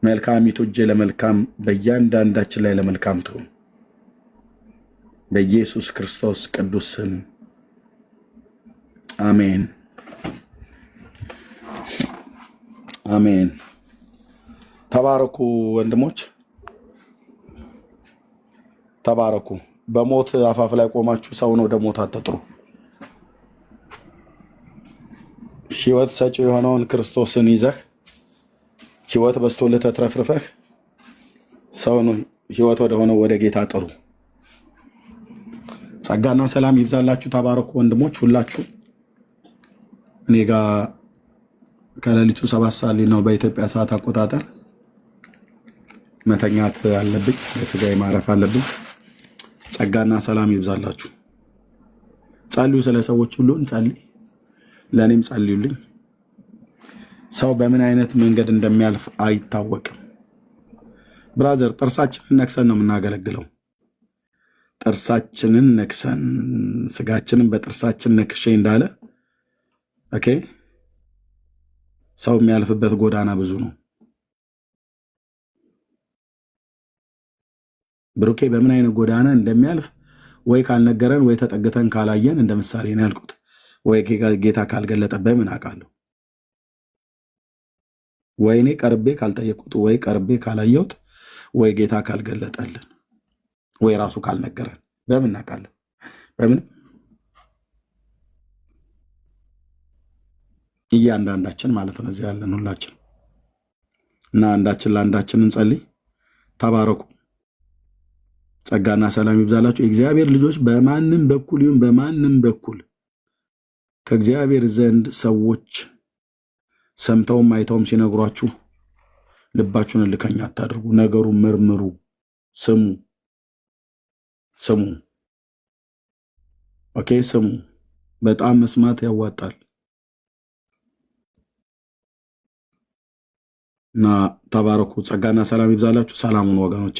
መልካሚቱ እጄ ለመልካም በእያንዳንዳችን ላይ ለመልካም ትሁን። በኢየሱስ ክርስቶስ ቅዱስ ስም አሜን። አሜን። ተባረኩ ወንድሞች፣ ተባረኩ። በሞት አፋፍ ላይ ቆማችሁ ሰውን ወደ ሞት አትጥሩ። ሕይወት ሰጪ የሆነውን ክርስቶስን ይዘህ ሕይወት በስቶልህ ተትረፍርፈህ ሰውን ሕይወት ወደ ሆነው ወደ ጌታ ጥሩ። ጸጋና ሰላም ይብዛላችሁ። ተባረኩ ወንድሞች ሁላችሁ። እኔ ጋር ከሌሊቱ 7 ሰዓት ነው በኢትዮጵያ ሰዓት አቆጣጠር። መተኛት አለብኝ፣ የስጋዬ ማረፍ አለብኝ። ጸጋና ሰላም ይብዛላችሁ። ጸልዩ፣ ስለ ሰዎች ሁሉ እንጸልይ። ለእኔም ጸልዩልኝ። ሰው በምን አይነት መንገድ እንደሚያልፍ አይታወቅም። ብራዘር፣ ጥርሳችንን ነክሰን ነው የምናገለግለው። ጥርሳችንን ነክሰን ስጋችንን በጥርሳችን ነክሼ እንዳለ ኦኬ። ሰው የሚያልፍበት ጎዳና ብዙ ነው። ብሩኬ በምን አይነት ጎዳና እንደሚያልፍ ወይ ካልነገረን ወይ ተጠግተን ካላየን እንደ ምሳሌ ነው ያልኩት። ወይ ጌታ ካልገለጠ በምን አውቃለሁ? ወይ እኔ ቀርቤ ካልጠየቁት ወይ ቀርቤ ካላየሁት ወይ ጌታ ካልገለጠልን ወይ ራሱ ካልነገረን በምን አውቃለሁ? በምን እያንዳንዳችን ማለት ነው እዚህ ያለን ሁላችን እና አንዳችን ለአንዳችን እንጸልይ። ተባረኩ። ጸጋና ሰላም ይብዛላችሁ። የእግዚአብሔር ልጆች በማንም በኩል ይሁን በማንም በኩል ከእግዚአብሔር ዘንድ ሰዎች ሰምተውም አይተውም ሲነግሯችሁ ልባችሁን እልከኛ አታድርጉ። ነገሩን መርምሩ፣ ስሙ። ኦኬ፣ ስሙ። በጣም መስማት ያዋጣል እና ተባረኩ። ጸጋና ሰላም ይብዛላችሁ። ሰላሙን ወገኖቼ